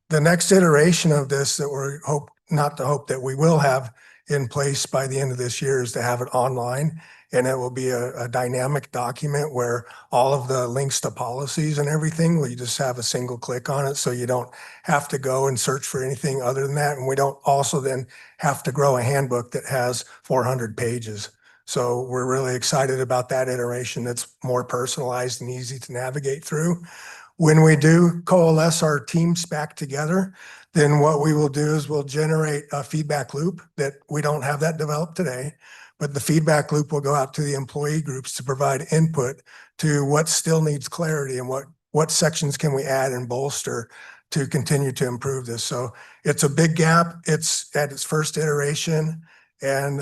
Speaker 9: The next iteration of this that we will have in place by the end of this year is to have it online. And it will be a dynamic document where all of the links to policies and everything, you just have a single click on it. So you don't have to go and search for anything other than that. And we don't also then have to grow a handbook that has 400 pages. So we're really excited about that iteration that's more personalized and easy to navigate through. When we do coalesce our teams back together, then what we will do is we'll generate a feedback loop that we don't have that developed today. But the feedback loop will go out to the employee groups to provide input to what still needs clarity and what sections can we add and bolster to continue to improve this. So it's a big gap. It's at its first iteration, and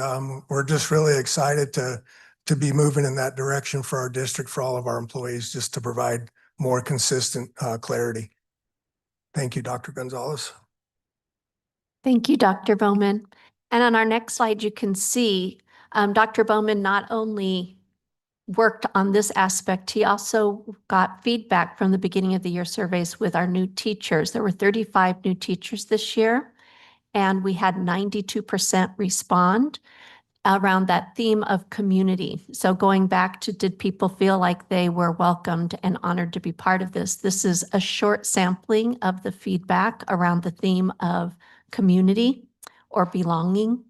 Speaker 9: we're just really excited to be moving in that direction for our district, for all of our employees, just to provide more consistent clarity. Thank you, Dr. Gonzalez.
Speaker 4: Thank you, Dr. Bowman. And on our next slide, you can see Dr. Bowman not only worked on this aspect, he also got feedback from the beginning of the year surveys with our new teachers. There were 35 new teachers this year, and we had 92% respond around that theme of community. So going back to, did people feel like they were welcomed and honored to be part of this? This is a short sampling of the feedback around the theme of community or belonging.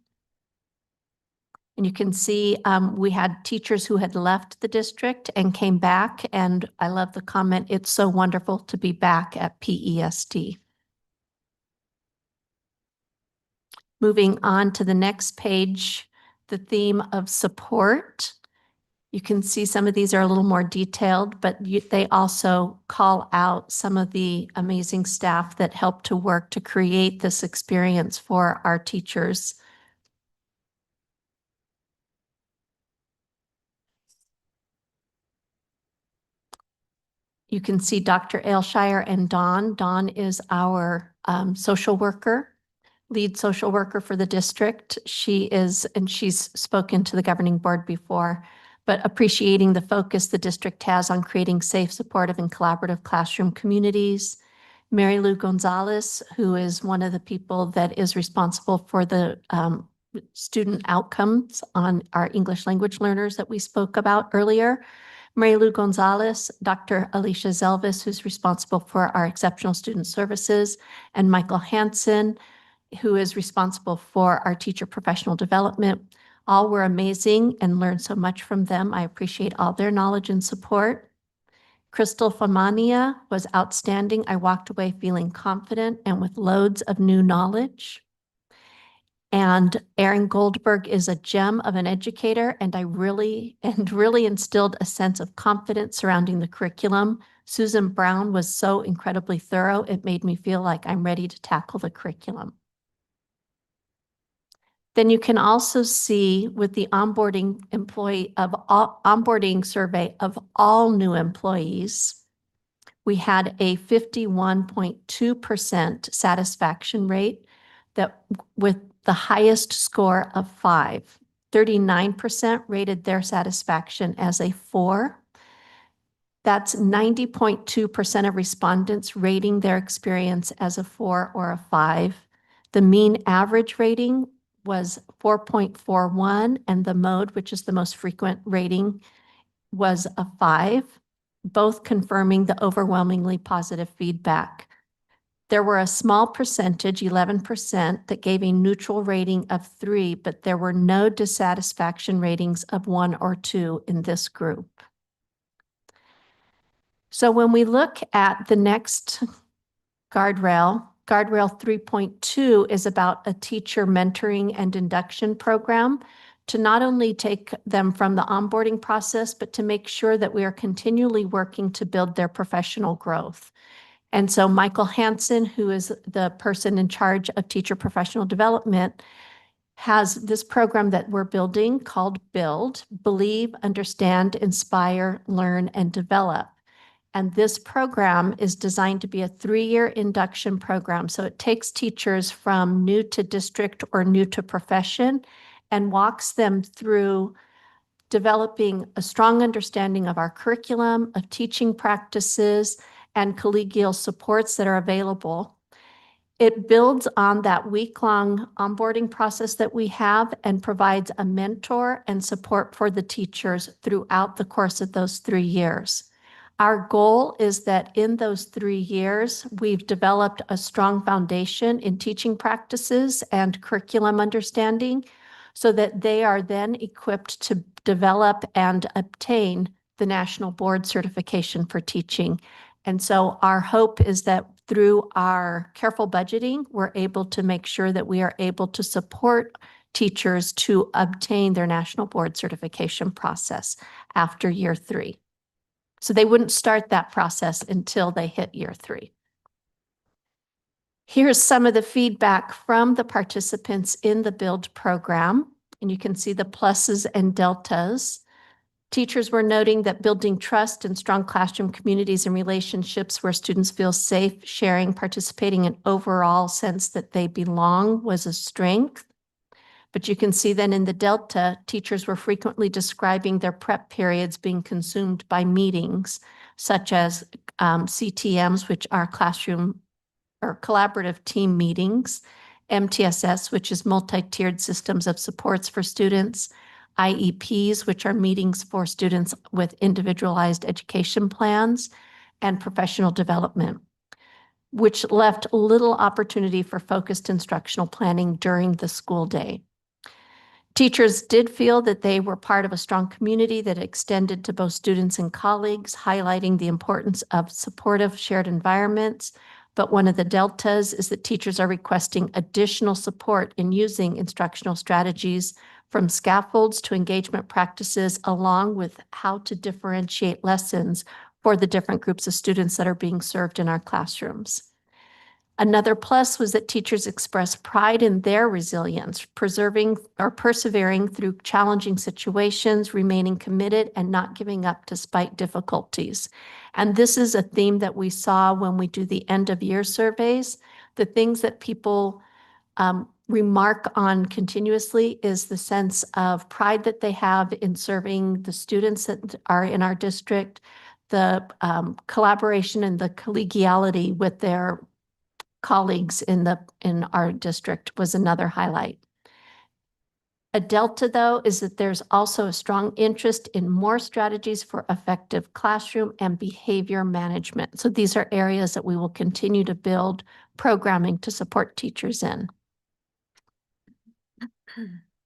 Speaker 4: And you can see we had teachers who had left the district and came back. And I love the comment, it's so wonderful to be back at PESD. Moving on to the next page, the theme of support. You can see some of these are a little more detailed, but they also call out some of the amazing staff that helped to work to create this experience for our teachers. You can see Dr. Ailshire and Dawn. Dawn is our social worker lead social worker for the district. And she's spoken to the governing board before, but appreciating the focus the district has on creating safe, supportive, and collaborative classroom communities. Mary Lou Gonzalez, who is one of the people that is responsible for the student outcomes on our English language learners that we spoke about earlier. Mary Lou Gonzalez, Dr. Alicia Zelvis, who's responsible for our exceptional student services, and Michael Hansen, who is responsible for our teacher professional development. All were amazing and learned so much from them. I appreciate all their knowledge and support. Crystal Famania was outstanding. I walked away feeling confident and with loads of new knowledge. And Erin Goldberg is a gem of an educator, and really instilled a sense of confidence surrounding the curriculum. Susan Brown was so incredibly thorough. It made me feel like I'm ready to tackle the curriculum. Then you can also see with the onboarding survey of all new employees, we had a 51.2% satisfaction rate that with the highest score of 5. 39% rated their satisfaction as a 4. That's 90.2% of respondents rating their experience as a 4 or a 5. The mean average rating was 4.41, and the mode, which is the most frequent rating, was a 5, both confirming the overwhelmingly positive feedback. There were a small percentage, 11%, that gave a neutral rating of 3, but there were no dissatisfaction ratings of 1 or 2 in this group. So when we look at the next guardrail, Guardrail 3.2 is about a teacher mentoring and induction program to not only take them from the onboarding process, but to make sure that we are continually working to build their professional growth. And so Michael Hansen, who is the person in charge of teacher professional development, has this program that we're building called BUILD, Believe, Understand, Inspire, Learn, and Develop. And this program is designed to be a 3-year induction program. So it takes teachers from new to district or new to profession and walks them through developing a strong understanding of our curriculum, of teaching practices, and collegial supports that are available. It builds on that week-long onboarding process that we have and provides a mentor and support for the teachers throughout the course of those 3 years. Our goal is that in those 3 years, we've developed a strong foundation in teaching practices and curriculum understanding so that they are then equipped to develop and obtain the National Board Certification for Teaching. And so our hope is that through our careful budgeting, we're able to make sure that we are able to support teachers to obtain their National Board Certification process after year 3. So they wouldn't start that process until they hit year 3. Here's some of the feedback from the participants in the BUILD program, and you can see the pluses and deltas. Teachers were noting that building trust and strong classroom communities and relationships where students feel safe, sharing, participating, and overall sense that they belong was a strength. But you can see then in the delta, teachers were frequently describing their prep periods being consumed by meetings, such as CTMs, which are classroom or collaborative team meetings, MTSS, which is multi-tiered systems of supports for students, IEPs, which are meetings for students with individualized education plans, and professional development, which left little opportunity for focused instructional planning during the school day. Teachers did feel that they were part of a strong community that extended to both students and colleagues, highlighting the importance of supportive shared environments. But one of the deltas is that teachers are requesting additional support in using instructional strategies from scaffolds to engagement practices, along with how to differentiate lessons for the different groups of students that are being served in our classrooms. Another plus was that teachers expressed pride in their resilience, persevering through challenging situations, remaining committed, and not giving up despite difficulties. And this is a theme that we saw when we do the end of year surveys. The things that people remark on continuously is the sense of pride that they have in serving the students that are in our district, the collaboration and the collegiality with their colleagues in our district was another highlight. A delta, though, is that there's also a strong interest in more strategies for effective classroom and behavior management. So these are areas that we will continue to build programming to support teachers in.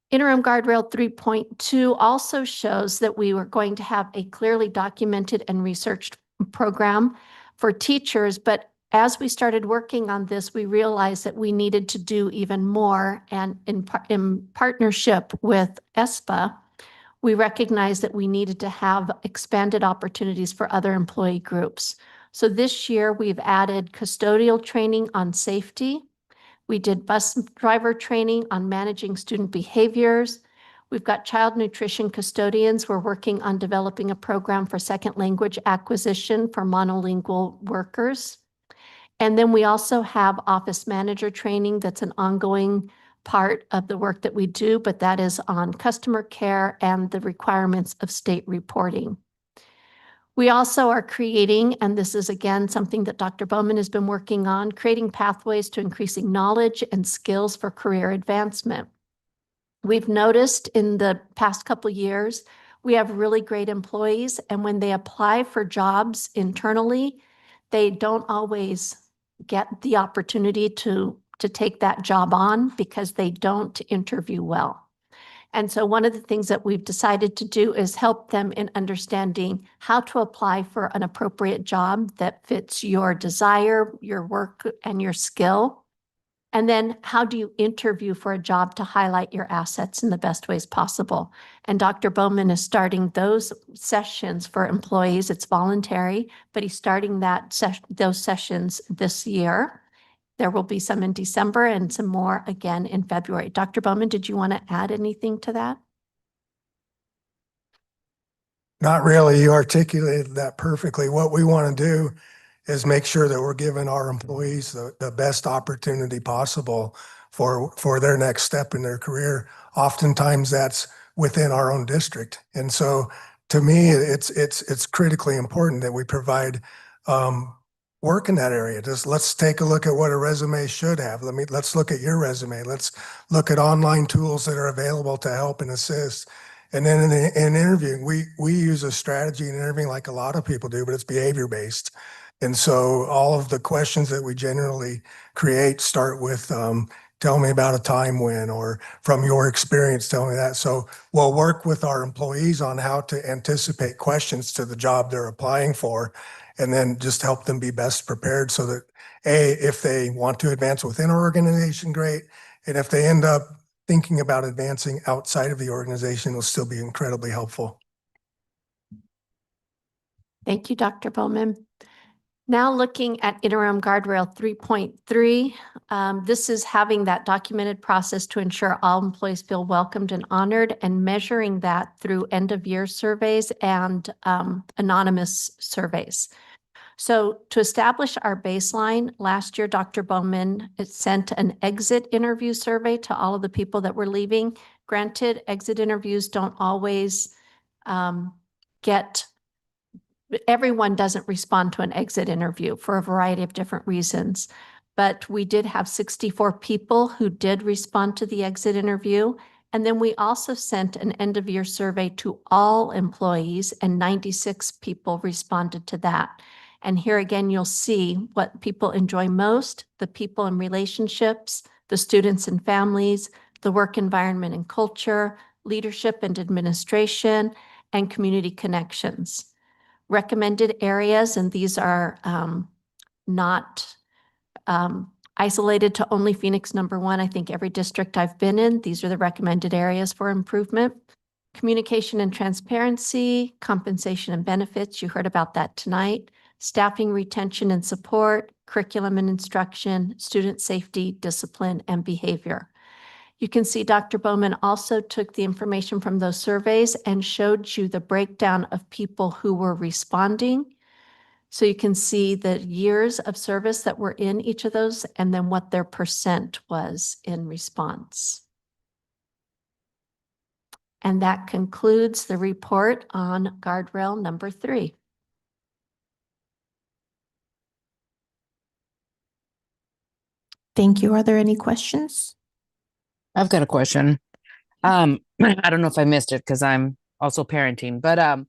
Speaker 4: Interim Guardrail 3.2 also shows that we were going to have a clearly documented and researched program for teachers, but as we started working on this, we realized that we needed to do even more, and in partnership with ESPA, we recognized that we needed to have expanded opportunities for other employee groups. So this year, we've added custodial training on safety. We did bus driver training on managing student behaviors. We've got child nutrition custodians. We're working on developing a program for second language acquisition for monolingual workers. And then we also have office manager training that's an ongoing part of the work that we do, but that is on customer care and the requirements of state reporting. We also are creating, and this is again something that Dr. Bowman has been working on, creating pathways to increasing knowledge and skills for career advancement. We've noticed in the past couple of years, we have really great employees, and when they apply for jobs internally, they don't always get the opportunity to take that job on because they don't interview well. And so one of the things that we've decided to do is help them in understanding how to apply for an appropriate job that fits your desire, your work, and your skill. And then how do you interview for a job to highlight your assets in the best ways possible? And Dr. Bowman is starting those sessions for employees. It's voluntary, but he's starting those sessions this year. There will be some in December and some more again in February. Dr. Bowman, did you want to add anything to that?
Speaker 9: Not really. You articulated that perfectly. What we want to do is make sure that we're giving our employees the best opportunity possible for their next step in their career. Oftentimes that's within our own district. And so to me, it's critically important that we provide work in that area. Just let's take a look at what a resume should have. Let's look at your resume. Let's look at online tools that are available to help and assist. And then in interviewing, we use a strategy in interviewing like a lot of people do, but it's behavior based. And so all of the questions that we generally create start with, tell me about a time when, or from your experience, tell me that. So we'll work with our employees on how to anticipate questions to the job they're applying for, and then just help them be best prepared so that if they want to advance within our organization, great. And if they end up thinking about advancing outside of the organization, it'll still be incredibly helpful.
Speaker 4: Thank you, Dr. Bowman. Now looking at Interim Guardrail 3.3, this is having that documented process to ensure all employees feel welcomed and honored, and measuring that through end-of-year surveys and anonymous surveys. So to establish our baseline, last year, Dr. Bowman sent an exit interview survey to all of the people that were leaving. Granted, exit interviews don't always everyone doesn't respond to an exit interview for a variety of different reasons. But we did have 64 people who did respond to the exit interview. And then we also sent an end-of-year survey to all employees, and 96 people responded to that. And here again, you'll see what people enjoy most: the people and relationships, the students and families, the work environment and culture, leadership and administration, and community connections. Recommended areas, and these are not isolated to only Phoenix #1. I think every district I've been in, these are the recommended areas for improvement. Communication and transparency, compensation and benefits, you heard about that tonight. Staffing, retention and support, curriculum and instruction, student safety, discipline, and behavior. You can see Dr. Bowman also took the information from those surveys and showed you the breakdown of people who were responding So you can see the years of service that were in each of those and then what their percent was in response. And that concludes the report on guardrail number 3.
Speaker 3: Thank you. Are there any questions?
Speaker 8: I've got a question. I don't know if I missed it because I'm also parenting, but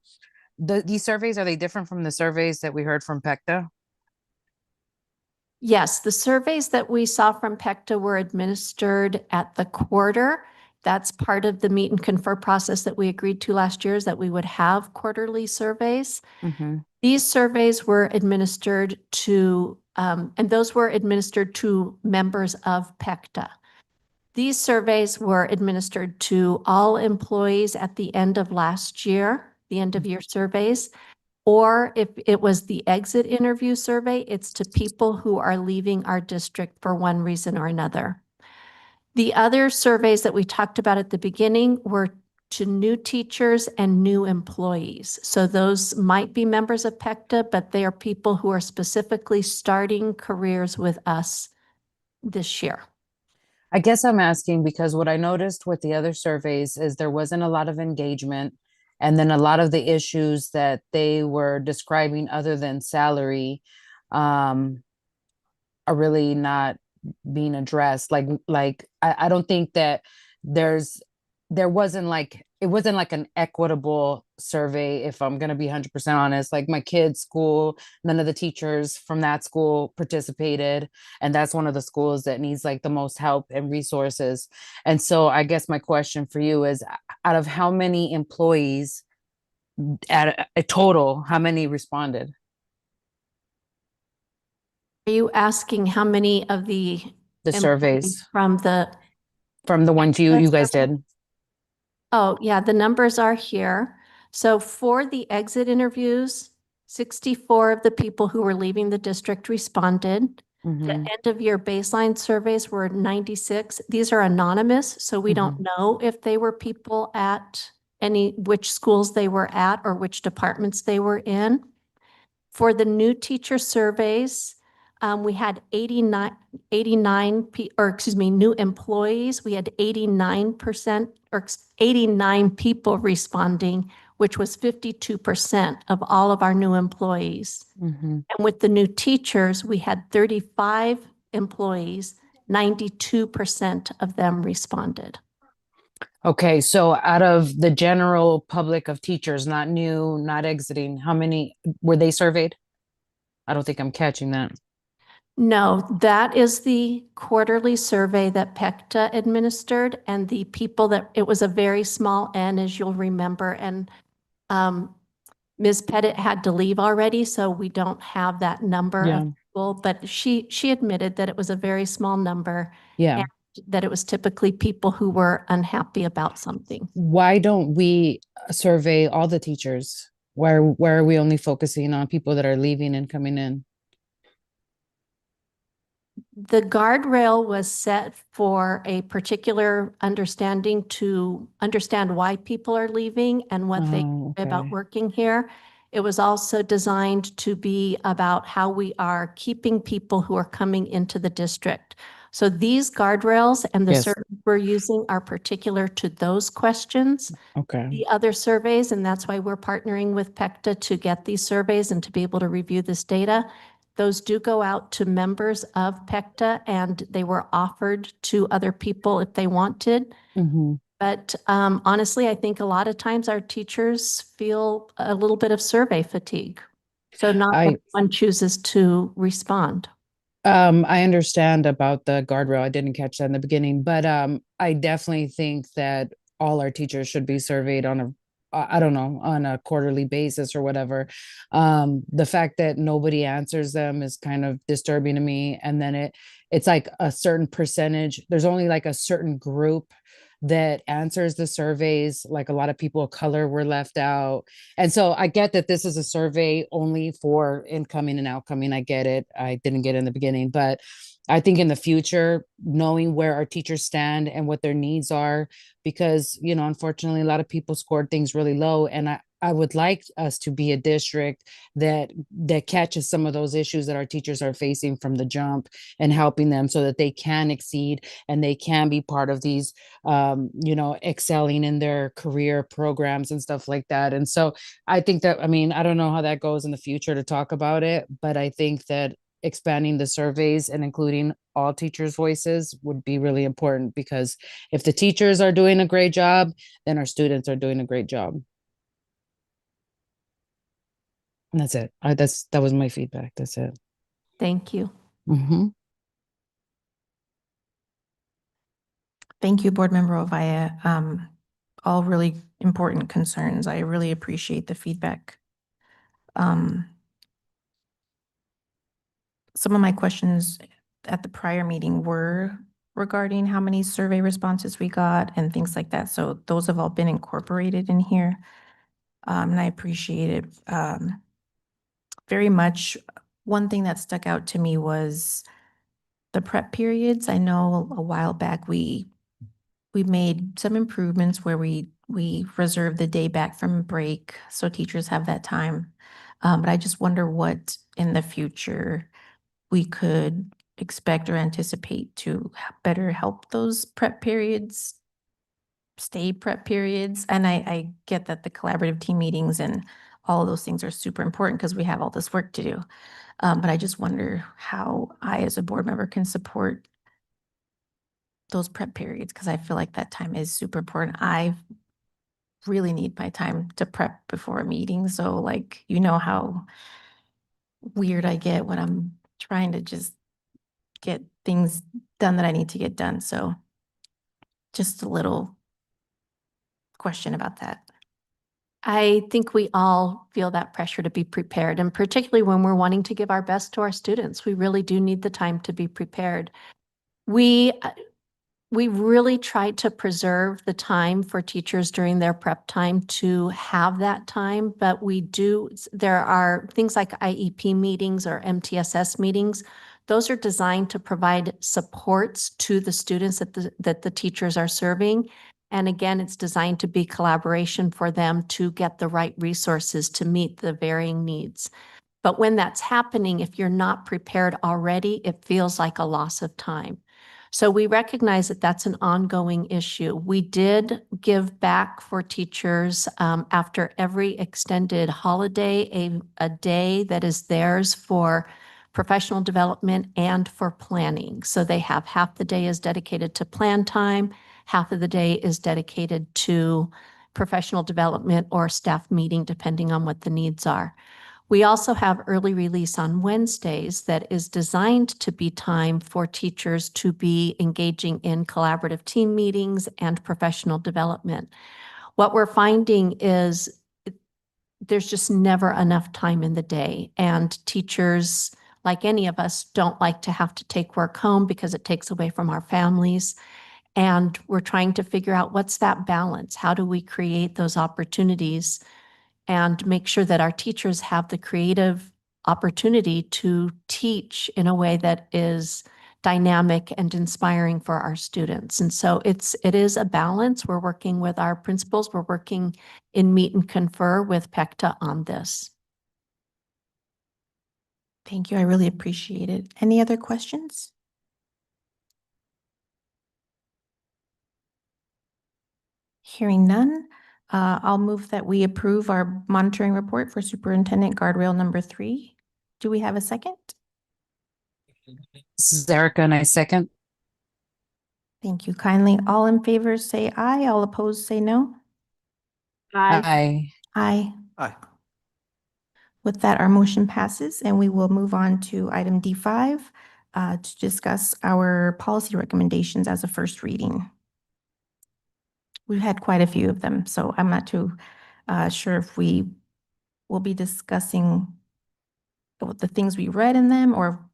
Speaker 8: these surveys, are they different from the surveys that we heard from PECTA?
Speaker 4: Yes, the surveys that we saw from PECTA were administered at the quarter. That's part of the meet and confer process that we agreed to last year, is that we would have quarterly surveys.
Speaker 8: Mm-hmm.
Speaker 4: These surveys were administered to, and those were administered to members of PECTA. These surveys were administered to all employees at the end of last year, the end of year surveys. Or if it was the exit interview survey, it's to people who are leaving our district for one reason or another. The other surveys that we talked about at the beginning were to new teachers and new employees. So those might be members of PECTA, but they are people who are specifically starting careers with us this year.
Speaker 8: I guess I'm asking because what I noticed with the other surveys is there wasn't a lot of engagement. And then a lot of the issues that they were describing other than salary are really not being addressed. I don't think that it wasn't like an equitable survey, if I'm going to be 100% honest. Like my kid's school, none of the teachers from that school participated, and that's one of the schools that needs like the most help and resources. And so I guess my question for you is, out of how many employees at a total, how many responded?
Speaker 4: Are you asking how many of the
Speaker 8: Surveys
Speaker 4: from the
Speaker 8: ones you guys did?
Speaker 4: Oh, yeah, the numbers are here. So for the exit interviews, 64 of the people who were leaving the district responded. The
Speaker 8: Mhm.
Speaker 4: end of year baseline surveys were 96. These are anonymous, so we don't know if they were people at which schools they were at or which departments they were in. For the new teacher surveys, we had 89 new employees. We had 89% or 89 people responding, which was 52% of all of our new employees.
Speaker 8: Mhm.
Speaker 4: And with the new teachers, we had 35 employees, 92% of them responded.
Speaker 8: Okay, so out of the general public of teachers, not new, not exiting, how many were they surveyed? I don't think I'm catching that.
Speaker 4: No, that is the quarterly survey that PECTA administered, and the people that, it was a very small N, as you'll remember, and Ms. Pettit had to leave already, so we don't have that number
Speaker 8: Yeah.
Speaker 4: of people, but she admitted that it was a very small number,
Speaker 8: Yeah.
Speaker 4: that it was typically people who were unhappy about something.
Speaker 8: Why don't we survey all the teachers? Why are we only focusing on people that are leaving and coming in?
Speaker 4: The guardrail was set for a particular understanding to understand why people are leaving and what they
Speaker 8: Oh,
Speaker 4: say about
Speaker 8: okay.
Speaker 4: working here. It was also designed to be about how we are keeping people who are coming into the district. So these guardrails and the
Speaker 8: Yes.
Speaker 4: surveys we're using are particular to those questions.
Speaker 8: Okay.
Speaker 4: The other surveys, and that's why we're partnering with PECTA to get these surveys and to be able to review this data. Those do go out to members of PECTA, and they were offered to other people if they wanted.
Speaker 8: Mhm.
Speaker 4: But honestly, I think a lot of times our teachers feel a little bit of survey fatigue. So not everyone chooses to respond.
Speaker 8: I understand about the guardrail. I didn't catch that in the beginning, but I definitely think that all our teachers should be surveyed on I don't know, on a quarterly basis or whatever. The fact that nobody answers them is kind of disturbing to me. And then it's like a certain percentage. There's only like a certain group that answers the surveys. Like a lot of people of color were left out. And so I get that this is a survey only for incoming and outcoming. I get it. I didn't get it in the beginning, but I think in the future, knowing where our teachers stand and what their needs are, because, unfortunately, a lot of people scored things really low. And I would like us to be a district that catches some of those issues that our teachers are facing from the jump and helping them so that they can exceed and they can be part of these excelling in their career programs and stuff like that. And so I think that, I mean, I don't know how that goes in the future to talk about it, but I think that expanding the surveys and including all teachers' voices would be really important, because if the teachers are doing a great job, then our students are doing a great job. And that's it. That was my feedback. That's it.
Speaker 4: Thank you.
Speaker 8: Mm-hmm.
Speaker 3: Thank you, Board Member Ovaya. All really important concerns. I really appreciate the feedback. Some of my questions at the prior meeting were regarding how many survey responses we got and things like that. So those have all been incorporated in here. And I appreciate it very much. One thing that stuck out to me was the prep periods. I know a while back we made some improvements where we reserved the day back from break so teachers have that time. But I just wonder what in the future we could expect or anticipate to better help those prep periods, stay prep periods. And I get that the collaborative team meetings and all of those things are super important because we have all this work to do. But I just wonder how I, as a board member, can support those prep periods, because I feel like that time is super important. I really need my time to prep before a meeting. So like, you know how weird I get when I'm trying to just get things done that I need to get done. So just a little question about that.
Speaker 4: I think we all feel that pressure to be prepared, and particularly when we're wanting to give our best to our students, we really do need the time to be prepared. We really tried to preserve the time for teachers during their prep time to have that time, but there are things like IEP meetings or MTSS meetings. Those are designed to provide supports to the students that the teachers are serving. And again, it's designed to be collaboration for them to get the right resources to meet the varying needs. But when that's happening, if you're not prepared already, it feels like a loss of time. So we recognize that that's an ongoing issue. We did give back for teachers after every extended holiday, a day that is theirs for professional development and for planning. So they have half the day is dedicated to plan time, half of the day is dedicated to professional development or staff meeting, depending on what the needs are. We also have early release on Wednesdays that is designed to be time for teachers to be engaging in collaborative team meetings and professional development. What we're finding is there's just never enough time in the day, and teachers, like any of us, don't like to have to take work home because it takes away from our families. And we're trying to figure out what's that balance? How do we create those opportunities and make sure that our teachers have the creative opportunity to teach in a way that is dynamic and inspiring for our students? And so it is a balance. We're working with our principals. We're working in Meet and Confer with PECTA on this.
Speaker 3: Thank you. I really appreciate it. Any other questions? Hearing none, I'll move that we approve our monitoring report for Superintendent Guardrail number 3. Do we have a second?
Speaker 8: This is Erica, and I second.
Speaker 3: Thank you kindly. All in favor say aye. All opposed say no.
Speaker 8: Aye.
Speaker 3: Aye.
Speaker 1: Aye.
Speaker 3: With that, our motion passes, and we will move on to item D5 to discuss our policy recommendations as a first reading. We've had quite a few of them, so I'm not too sure if we will be discussing the things we read in them or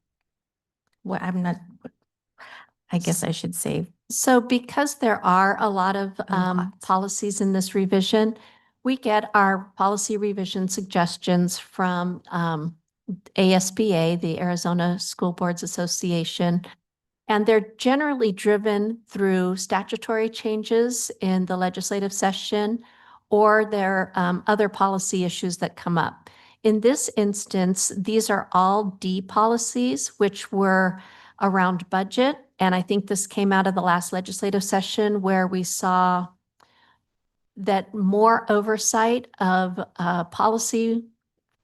Speaker 3: what. I guess I should say.
Speaker 4: So because there are a lot of
Speaker 3: A lot.
Speaker 4: policies in this revision, we get our policy revision suggestions from ASBA, the Arizona School Boards Association, and they're generally driven through statutory changes in the legislative session or there are other policy issues that come up. In this instance, these are all D policies, which were around budget. And I think this came out of the last legislative session where we saw that more oversight of policy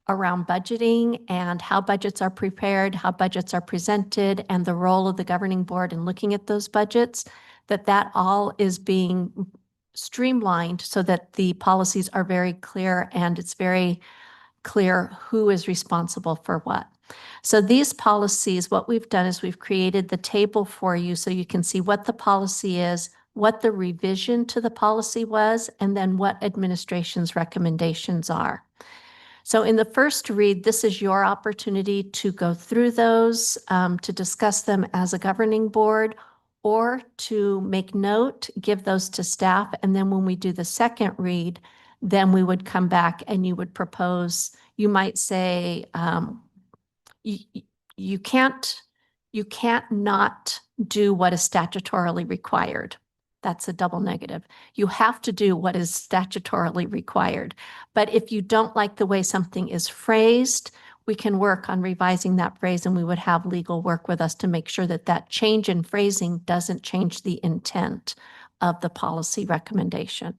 Speaker 4: around budgeting and how budgets are prepared, how budgets are presented, and the role of the governing board in looking at those budgets, that all is being streamlined so that the policies are very clear and it's very clear who is responsible for what. So these policies, what we've done is we've created the table for you so you can see what the policy is, what the revision to the policy was, and then what administration's recommendations are. So in the first read, this is your opportunity to go through those, to discuss them as a governing board, or to make note, give those to staff. And then when we do the second read, then we would come back and you would propose, you might say, you can't not do what is statutorily required. That's a double negative. You have to do what is statutorily required. But if you don't like the way something is phrased, we can work on revising that phrase, and we would have legal work with us to make sure that that change in phrasing doesn't change the intent of the policy recommendation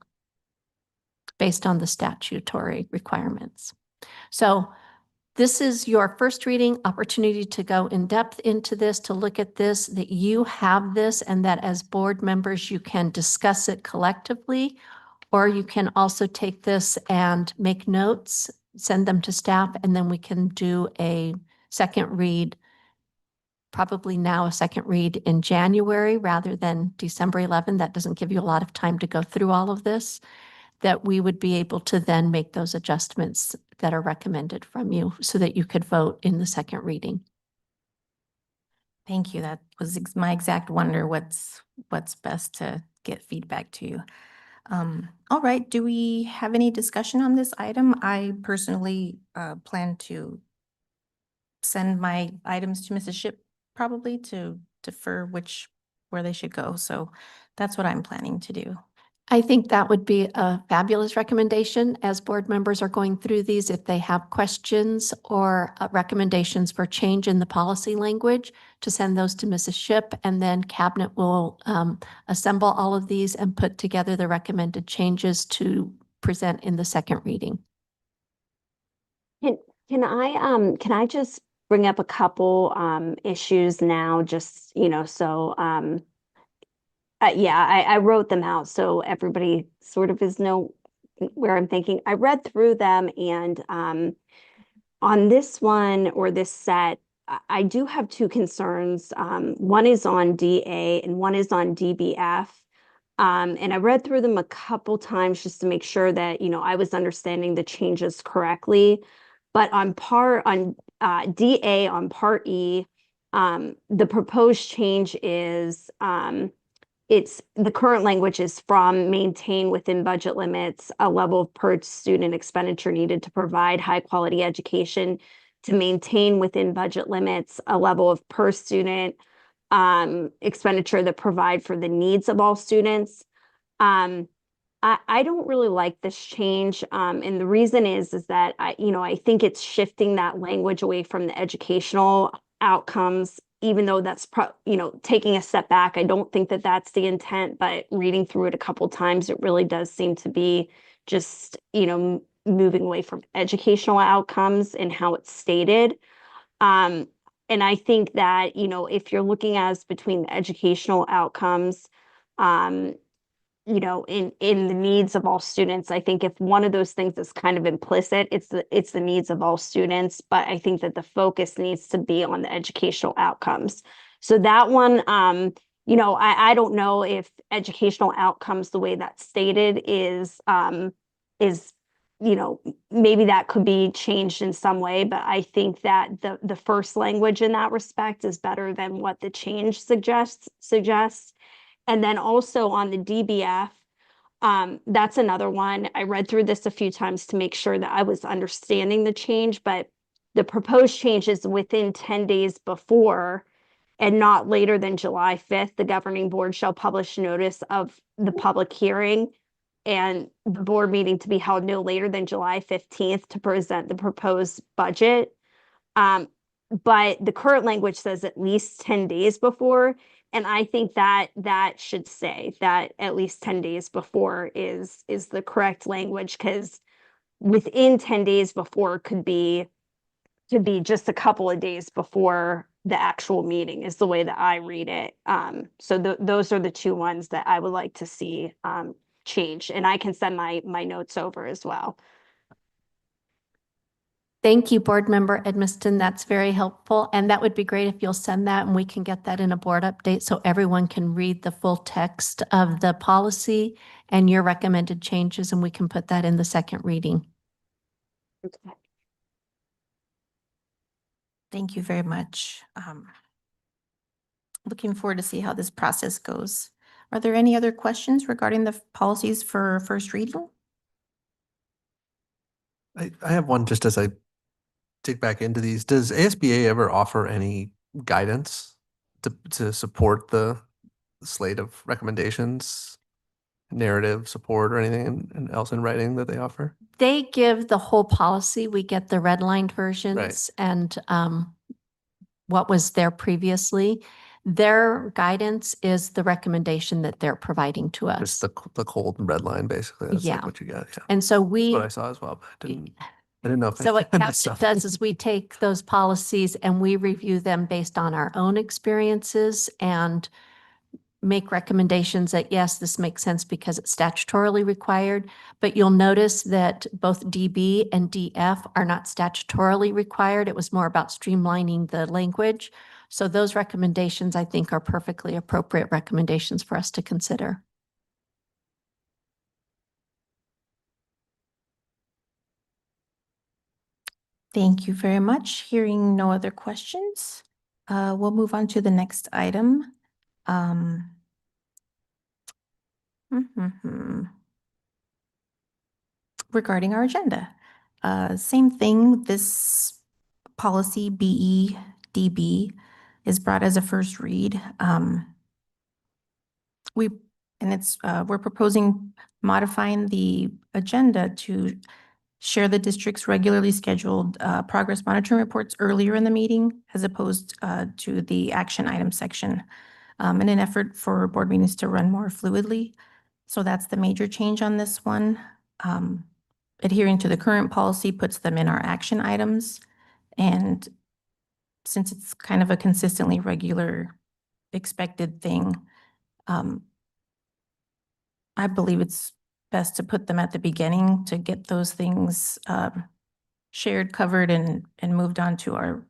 Speaker 4: based on the statutory requirements. So this is your first reading opportunity to go in depth into this, to look at this, that you have this, and that as board members, you can discuss it collectively, or you can also take this and make notes, send them to staff, and then we can do a second read, probably now a second read in January rather than December 11. That doesn't give you a lot of time to go through all of this, that we would be able to then make those adjustments that are recommended from you so that you could vote in the second reading.
Speaker 3: Thank you. That was my exact wonder, what's best to get feedback to you. All right, do we have any discussion on this item? I personally plan to send my items to Mrs. Shipp probably to defer where they should go. So that's what I'm planning to do.
Speaker 4: I think that would be a fabulous recommendation as board members are going through these. If they have questions or recommendations for change in the policy language, to send those to Mrs. Shipp, and then cabinet will assemble all of these and put together the recommended changes to present in the second reading.
Speaker 2: Can I just bring up a couple issues now, just, so I wrote them out so everybody sort of know where I'm thinking. I read through them, and on this one or this set, I do have two concerns. One is on DA and one is on DBF. And I read through them a couple times just to make sure that, I was understanding the changes correctly. But on DA, on Part E, the proposed change is it's the current language is from maintain within budget limits a level of per student expenditure needed to provide high quality education, to maintain within budget limits a level of per student expenditure that provide for the needs of all students. I don't really like this change. And the reason is that I think it's shifting that language away from the educational outcomes, even though that's taking a step back. I don't think that that's the intent, but reading through it a couple times, it really does seem to be just, moving away from educational outcomes and how it's stated. And I think that, if you're looking as between the educational outcomes, in the needs of all students, I think if one of those things is kind of implicit, it's the needs of all students, but I think that the focus needs to be on the educational outcomes. So that one, I don't know if educational outcomes, the way that's stated is maybe that could be changed in some way, but I think that the first language in that respect is better than what the change suggests. And then also on the DBF, that's another one. I read through this a few times to make sure that I was understanding the change, but the proposed change is within 10 days before and not later than July 5th, the governing board shall publish notice of the public hearing and the board meeting to be held no later than July 15th to present the proposed budget. But the current language says at least 10 days before, and I think that that should say that at least 10 days before is the correct language, because within 10 days before could be just a couple of days before the actual meeting is the way that I read it. So those are the two ones that I would like to see change, and I can send my notes over as well.
Speaker 4: Thank you, Board Member Edmiston. That's very helpful. And that would be great if you'll send that and we can get that in a board update so everyone can read the full text of the policy and your recommended changes, and we can put that in the second reading.
Speaker 2: Okay.
Speaker 3: Thank you very much. Looking forward to see how this process goes. Are there any other questions regarding the policies for first reading?
Speaker 1: I have one just as I dig back into these. Does ASBA ever offer any guidance to support the slate of recommendations, narrative support, or anything else in writing that they offer?
Speaker 4: They give the whole policy. We get the redlined versions and what was there previously. Their guidance is the recommendation that they're providing to us.
Speaker 1: Just the cold and red line, basically. That's
Speaker 4: Yeah.
Speaker 1: like what you got. Yeah.
Speaker 4: And so
Speaker 1: That's
Speaker 4: we,
Speaker 1: what I saw as well. But I didn't know if
Speaker 4: so what
Speaker 1: I missed
Speaker 4: CAPS
Speaker 1: something.
Speaker 4: does is we take those policies and we review them based on our own experiences and make recommendations that, yes, this makes sense because it's statutorily required. But you'll notice that both DB and DF are not statutorily required. It was more about streamlining the language. So those recommendations, I think, are perfectly appropriate recommendations for us to consider.
Speaker 3: Thank you very much. Hearing no other questions, we'll move on to the next item. Regarding our agenda. Same thing, this policy BEDB is brought as a first read. We're proposing modifying the agenda to share the district's regularly scheduled progress monitoring reports earlier in the meeting as opposed to the action item section in an effort for board meetings to run more fluidly. So that's the major change on this one. Adhering to the current policy puts them in our action items. And since it's kind of a consistently regular expected thing, I believe it's best to put them at the beginning to get those things shared, covered, and moved on to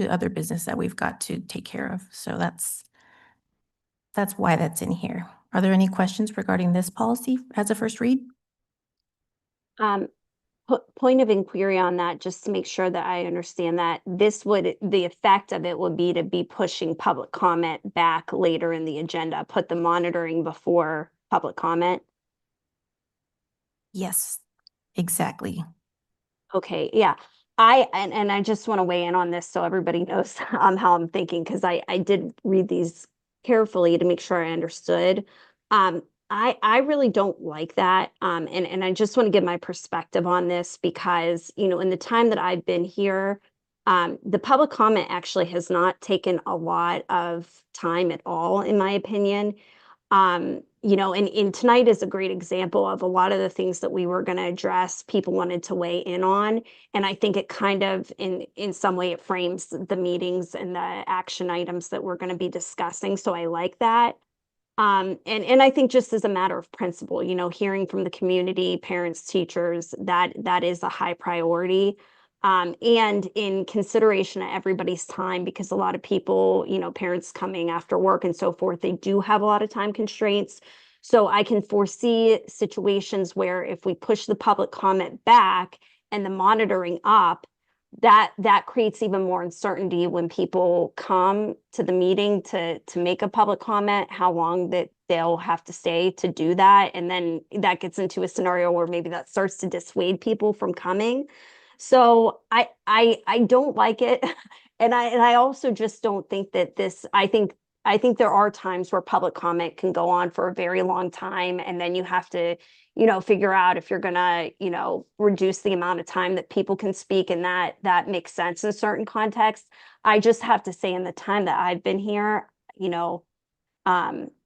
Speaker 3: other business that we've got to take care of. So that's why that's in here. Are there any questions regarding this policy as a first read?
Speaker 2: Point of inquiry on that, just to make sure that I understand that the effect of it would be to be pushing public comment back later in the agenda, put the monitoring before public comment.
Speaker 3: Yes, exactly.
Speaker 2: Okay, yeah. I just want to weigh in on this so everybody knows how I'm thinking, because I did read these carefully to make sure I understood. I really don't like that. And I just want to give my perspective on this because, in the time that I've been here, the public comment actually has not taken a lot of time at all, in my opinion. And tonight is a great example of a lot of the things that we were going to address, people wanted to weigh in on. And I think it kind of, in some way, it frames the meetings and the action items that we're going to be discussing. So I like that. And I think just as a matter of principle, hearing from the community, parents, teachers, that is a high priority. And in consideration of everybody's time, because a lot of people, parents coming after work and so forth, they do have a lot of time constraints. So I can foresee situations where if we push the public comment back and the monitoring up, that creates even more uncertainty when people come to the meeting to make a public comment, how long that they'll have to stay to do that. And then that gets into a scenario where maybe that starts to dissuade people from coming. So I don't like it. And I also just don't think that I think I think there are times where public comment can go on for a very long time, and then you have to, figure out if you're gonna, reduce the amount of time that people can speak, and that makes sense in certain contexts. I just have to say, in the time that I've been here,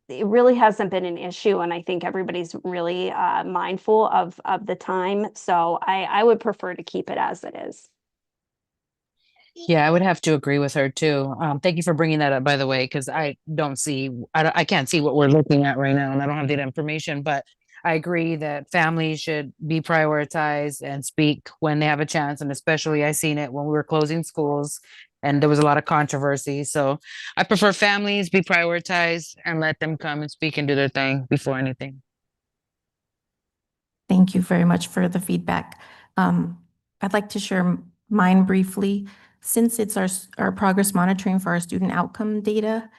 Speaker 2: it really hasn't been an issue, and I think everybody's really mindful of the time. So I would prefer to keep it as it is.
Speaker 8: Yeah, I would have to agree with her too. Thank you for bringing that up, by the way, because I can't see what we're looking at right now, and I don't have that information. But I agree that families should be prioritized and speak when they have a chance, and especially I seen it when we were closing schools, and there was a lot of controversy. So I prefer families be prioritized and let them come and speak and do their thing before anything.
Speaker 3: Thank you very much for the feedback. I'd like to share mine briefly. Since it's our progress monitoring for our student outcome data,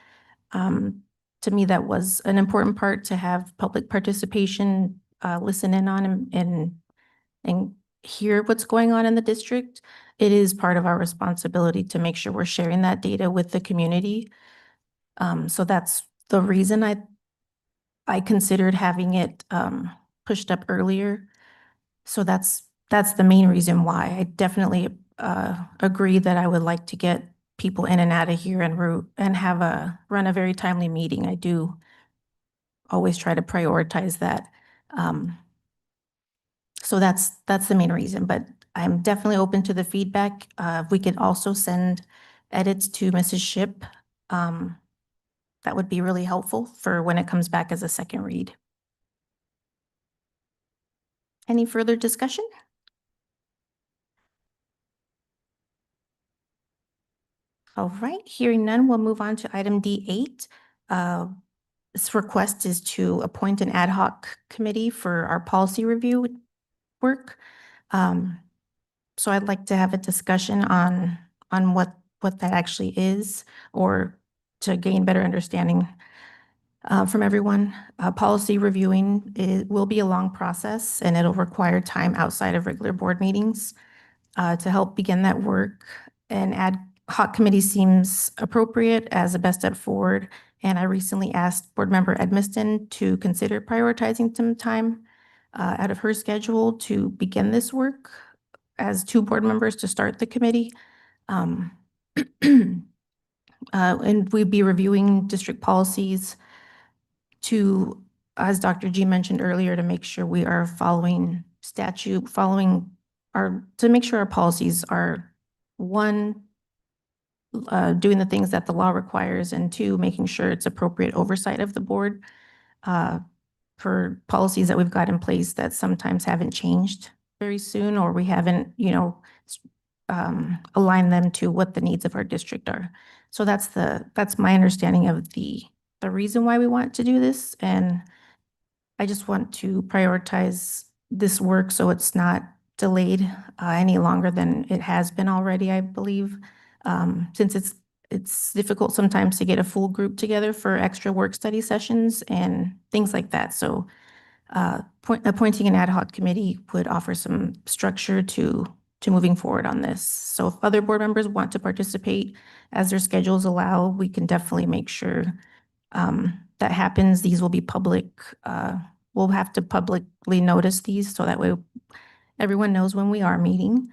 Speaker 3: to me, that was an important part to have public participation, listen in on and hear what's going on in the district. It is part of our responsibility to make sure we're sharing that data with the community. So that's the reason I considered having it pushed up earlier. So that's the main reason why. I definitely agree that I would like to get people in and out of here and run a very timely meeting. I do always try to prioritize that. So that's the main reason, but I'm definitely open to the feedback. We could also send edits to Mrs. Ship. That would be really helpful for when it comes back as a second read. Any further discussion? All right, hearing none, we'll move on to item D8. This request is to appoint an ad hoc committee for our policy review work. So I'd like to have a discussion on what that actually is, or to gain better understanding from everyone. Policy reviewing will be a long process, and it'll require time outside of regular board meetings. To help begin that work, an ad hoc committee seems appropriate as a best step forward. And I recently asked Board Member Edmiston to consider prioritizing some time out of her schedule to begin this work as two board members to start the committee. And we'd be reviewing district policies to, as Dr. G mentioned earlier, to make sure we are following statute, to make sure our policies are, one, doing the things that the law requires, and two, making sure it's appropriate oversight of the board for policies that we've got in place that sometimes haven't changed very soon, or we haven't, aligned them to what the needs of our district are. So that's my understanding of the reason why we want to do this. And I just want to prioritize this work so it's not delayed any longer than it has been already, I believe. Since it's difficult sometimes to get a full group together for extra work study sessions and things like that. So appointing an ad hoc committee would offer some structure to moving forward on this. So if other board members want to participate as their schedules allow, we can definitely make sure that happens. These will be public. We'll have to publicly notice these so that way everyone knows when we are meeting.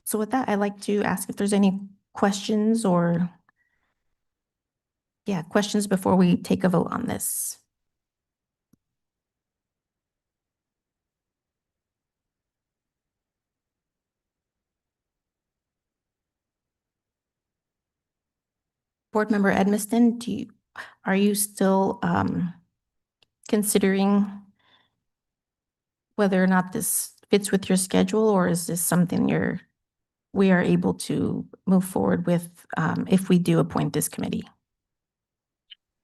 Speaker 3: So with that, I'd like to ask if there's any questions questions before we take a vote on this. Board Member Edmiston, are you still considering whether or not this fits with your schedule, or is this something we are able to move forward with if we do appoint this committee?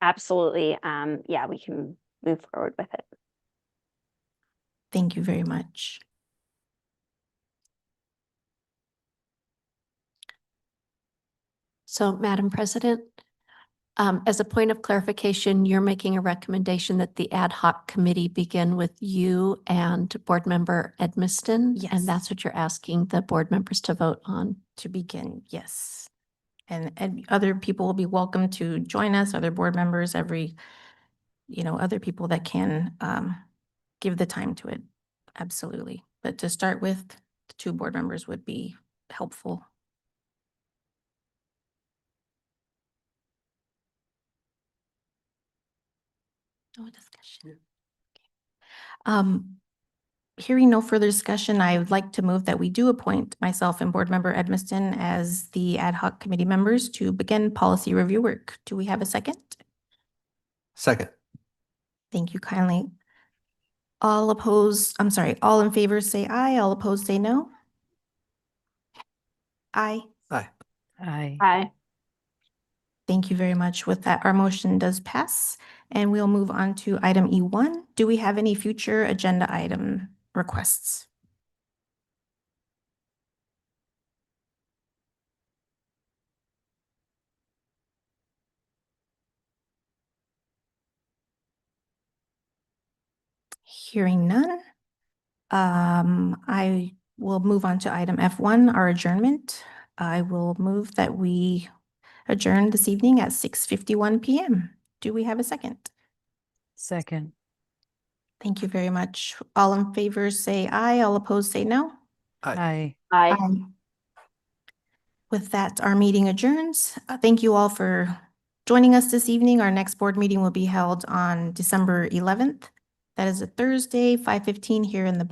Speaker 2: Absolutely. Yeah, we can move forward with it.
Speaker 3: Thank you very much.
Speaker 4: So, Madam President, as a point of clarification, you're making a recommendation that the ad hoc committee begin with you and Board Member Edmiston?
Speaker 3: Yes.
Speaker 4: And that's what you're asking the board members to vote on?
Speaker 3: To begin, yes. And other people will be welcome to join us, other board members, other people that can give the time to it. Absolutely. But to start with, the 2 board members would be helpful. No discussion. Hearing no further discussion, I would like to move that we do appoint myself and Board Member Edmiston as the ad hoc committee members to begin policy review work. Do we have a second?
Speaker 1: Second.
Speaker 3: Thank you kindly. All in favor say aye, all opposed say no. Aye.
Speaker 1: Aye.
Speaker 8: Aye.
Speaker 2: Aye.
Speaker 3: Thank you very much. With that, our motion does pass, and we'll move on to item E1. Do we have any future agenda item requests? Hearing none, I will move on to item F1, our adjournment. I will move that we adjourn this evening at 6:51 PM. Do we have a second?
Speaker 8: Second.
Speaker 3: Thank you very much. All in favor say aye, all opposed say no.
Speaker 8: Aye.
Speaker 2: Aye.
Speaker 3: With that, our meeting adjourns. Thank you all for joining us this evening. Our next board meeting will be held on December 11th. That is a Thursday, 5:15 here in the